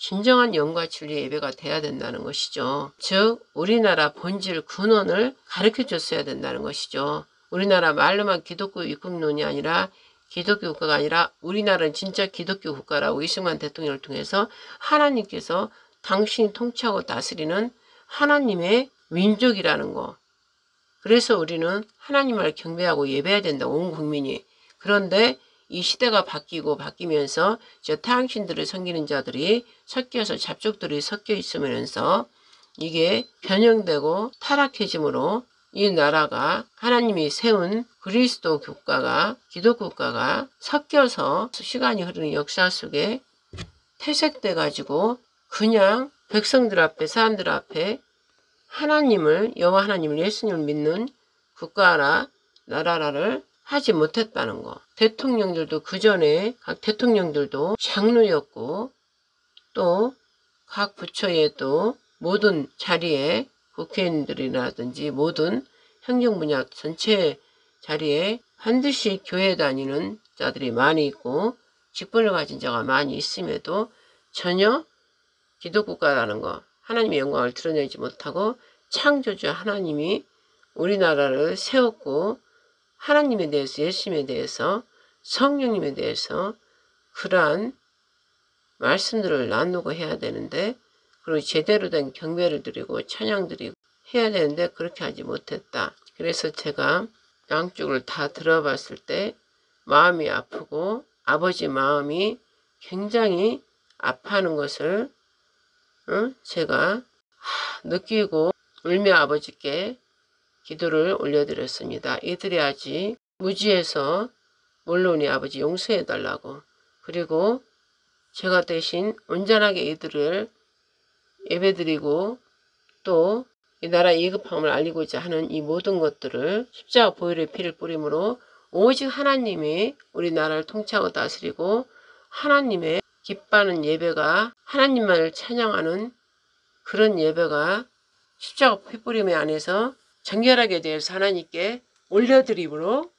진정한 영과 진리의 예배가 돼야 된다는 것이죠. 즉 우리나라 본질 근원을 가르쳐 줬어야 된다는 것이죠. 우리나라 말로만 기독교 입국론이 아니라 기독교 국가가 아니라 우리나라는 진짜 기독교 국가라고 이승만 대통령을 통해서 하나님께서 당신이 통치하고 다스리는 하나님의 민족이라는 거. 그래서 우리는 하나님을 경배하고 예배해야 된다. 온 국민이. 그런데 이 시대가 바뀌면서 저 태양신들을 섬기는 자들이 섞여서 잡족들이 섞여 있으면서 이게 변형되고 타락해짐으로 이 나라가 하나님이 세운 그리스도 국가가 기독 국가가 섞여서 시간이 흐르는 역사 속에 퇴색돼 가지고 그냥 백성들 앞에 사람들 앞에 하나님을 여호와 하나님을 예수님을 믿는 국가라 나라라를 하지 못했다는 거. 대통령들도 그 전에 각 대통령들도 장로였고 또 각 부처에도 모든 자리에 국회의원들이라든지 모든 행정 분야 전체 자리에 반드시 교회 다니는 자들이 많이 있고 직분을 가진 자가 많이 있음에도 전혀 기독국가라는 거 하나님의 영광을 드러내지 못하고 창조주 하나님이 우리나라를 세웠고 하나님에 대해서 예수님에 대해서 성령님에 대해서 그러한 말씀들을 나누고 해야 되는데 그리고 제대로 된 경배를 드리고 찬양 드리고 해야 되는데 그렇게 하지 못했다. 그래서 제가 양쪽을 다 들어봤을 때 마음이 아프고 아버지 마음이 굉장히 아파하는 것을 제가 느끼고 울며 아버지께 기도를 올려드렸습니다. 이들이 아직 무지해서 물론이 아버지 용서해달라고, 그리고 제가 대신 온전하게 이들을 예배드리고 또 이 나라 이급함을 알리고자 하는 이 모든 것들을 십자가 보혈의 피를 뿌림으로 오직 하나님이 우리나라를 통치하고 다스리고 하나님의 기뻐하는 예배가 하나님만을 찬양하는 그런 예배가 십자가 피 뿌림의 안에서 정결하게 대해서 하나님께 올려드림으로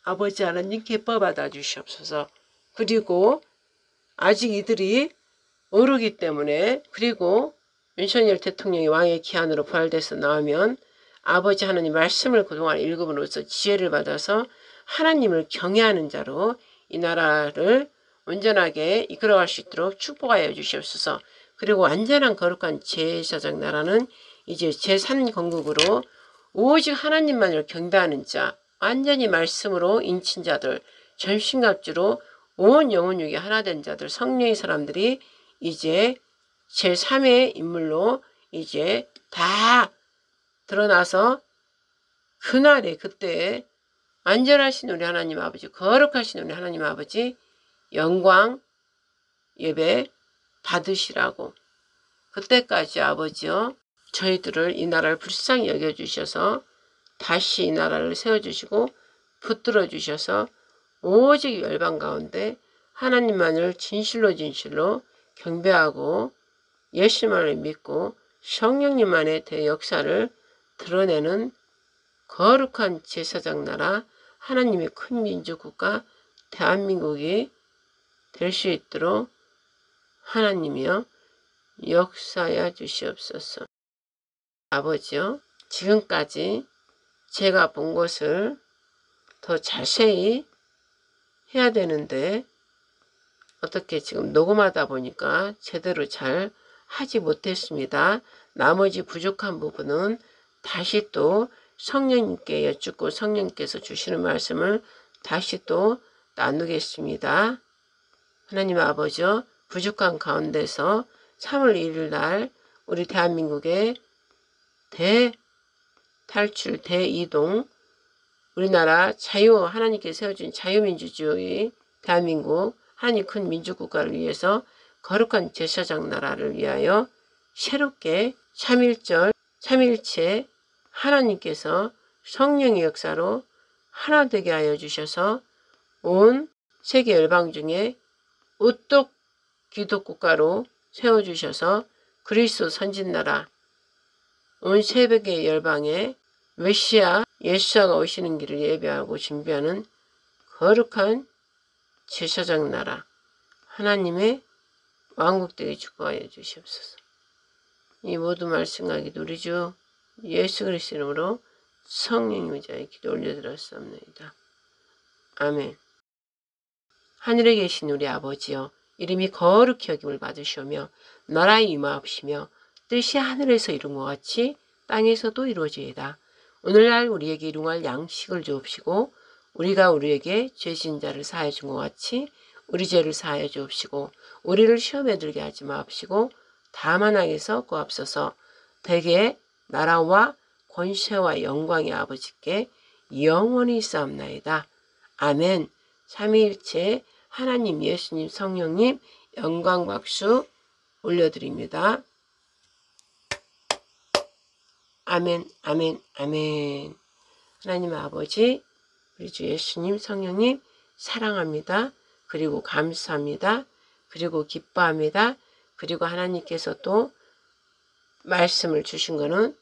아버지 하나님 기뻐 받아 주시옵소서. 그리고 아직 이들이 오르기 때문에, 그리고 윤석열 대통령이 왕의 기한으로 부활돼서 나오면 아버지 하나님 말씀을 그동안 읽음으로써 지혜를 받아서 하나님을 경외하는 자로 이 나라를 온전하게 이끌어갈 수 있도록 축복하여 주시옵소서. 그리고 완전한 거룩한 제사장 나라는 이제 제3건국으로 오직 하나님만을 경배하는 자, 완전히 말씀으로 인친 자들, 전신갑주로 온 영혼육이 하나 된 자들, 성령의 사람들이 이제 제3의 인물로 이제 다 드러나서 그날에 그때에 안전하신 우리 하나님 아버지, 거룩하신 우리 하나님 아버지 영광 예배 받으시라고. 그때까지 아버지요, 저희들을 이 나라를 불쌍히 여겨주셔서 다시 이 나라를 세워주시고 붙들어 주셔서 오직 열방 가운데 하나님만을 진실로 경배하고 예수만을 믿고 성령님만의 대역사를 드러내는 거룩한 제사장 나라, 하나님의 큰 민주국가 대한민국이 될 수 있도록 하나님이여 역사하여 주시옵소서. 아버지요, 지금까지 제가 본 것을 더 자세히 해야 되는데 어떻게 지금 녹음하다 보니까 제대로 잘 하지 못했습니다. 나머지 부족한 부분은 다시 또 성령님께 여쭙고 성령님께서 주시는 말씀을 다시 또 나누겠습니다. 하나님 아버지요, 부족한 가운데서 3월 1일 날 우리 대한민국의 대탈출, 대이동, 우리나라 하나님께 세워준 자유민주주의 대한민국, 하나님 큰 민주국가를 위해서 거룩한 제사장 나라를 위하여 새롭게 삼일절, 삼일체 하나님께서 성령의 역사로 하나 되게 하여 주셔서 온 세계 열방 중에 우뚝 기독국가로 세워주셔서 그리스도 선진나라, 온 세계 열방에 메시아 예수가 오시는 길을 예배하고 준비하는 거룩한 제사장 나라, 하나님의 왕국되게 축복하여 주시옵소서. 이 모든 말씀과 기도 우리 주 예수 그리스도 이름으로 성령님 의지하여 기도 올려드렸사옵나이다. 아멘. 하늘에 계신 우리 아버지여, 이름이 거룩히 여김을 받으시오며 나라의 임하옵시며 뜻이 하늘에서 이룬 것 같이 땅에서도 이루어지이다. 오늘날 우리에게 일용할 양식을 주옵시고 우리가 우리에게 죄진 자를 사하여 준 것 같이 우리 죄를 사하여 주옵시고 우리를 시험에 들게 하지 마옵시고 다만 악에서 구하옵소서. 대개 나라와 권세와 영광의 아버지께 영원히 있사옵나이다. 아멘. 삼위일체 하나님, 예수님, 성령님 영광 박수 올려드립니다. 아멘, 아멘, 아멘. 하나님 아버지, 우리 주 예수님, 성령님 사랑합니다. 그리고 감사합니다. 그리고 기뻐합니다. 그리고 하나님께서 또 말씀을 주신 거는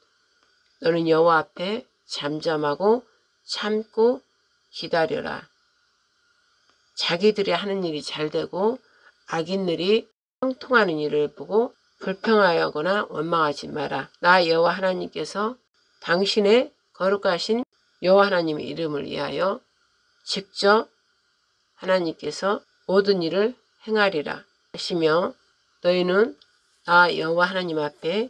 너는 여호와 앞에 잠잠하고 참고 기다려라. 자기들이 하는 일이 잘 되고 악인들이 형통하는 일을 보고 불평하거나 원망하지 마라. 나 여호와 하나님께서 당신의 거룩하신 여호와 하나님의 이름을 위하여 직접 하나님께서 모든 일을 행하리라 하시며 너희는 나 여호와 하나님 앞에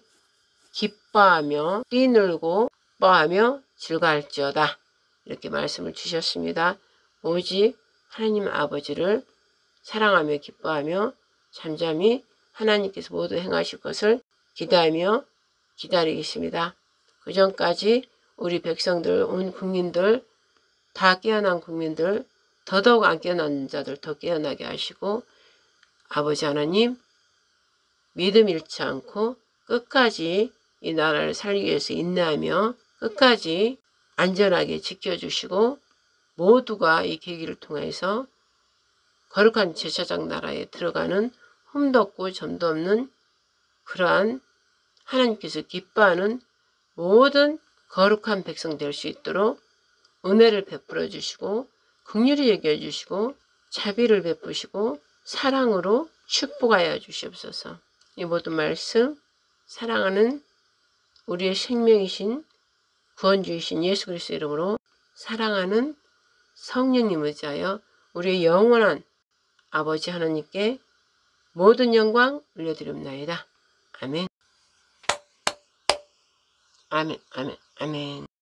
기뻐하며 뛰놀고 기뻐하며 즐거할지어다. 이렇게 말씀을 주셨습니다. 오직 하나님 아버지를 사랑하며 기뻐하며 잠잠히 하나님께서 모두 행하실 것을 기대하며 기다리겠습니다. 그 전까지 우리 백성들, 온 국민들, 다 깨어난 국민들, 더더욱 안 깨어난 자들 더 깨어나게 하시고 아버지 하나님 믿음 잃지 않고 끝까지 이 나라를 살리기 위해서 인내하며 끝까지 안전하게 지켜주시고 모두가 이 계기를 통해서 거룩한 제사장 나라에 들어가는 흠도 없고 점도 없는 그러한 하나님께서 기뻐하는 모든 거룩한 백성 될 수 있도록 은혜를 베풀어 주시고 긍휼히 여겨 주시고 자비를 베푸시고 사랑으로 축복하여 주시옵소서. 이 모든 말씀 사랑하는 우리의 생명이신 구원주이신 예수 그리스도 이름으로 사랑하는 성령님 의지하여 우리의 영원한 아버지 하나님께 모든 영광 올려드립니다. 아멘. 아멘. 아멘. 아멘.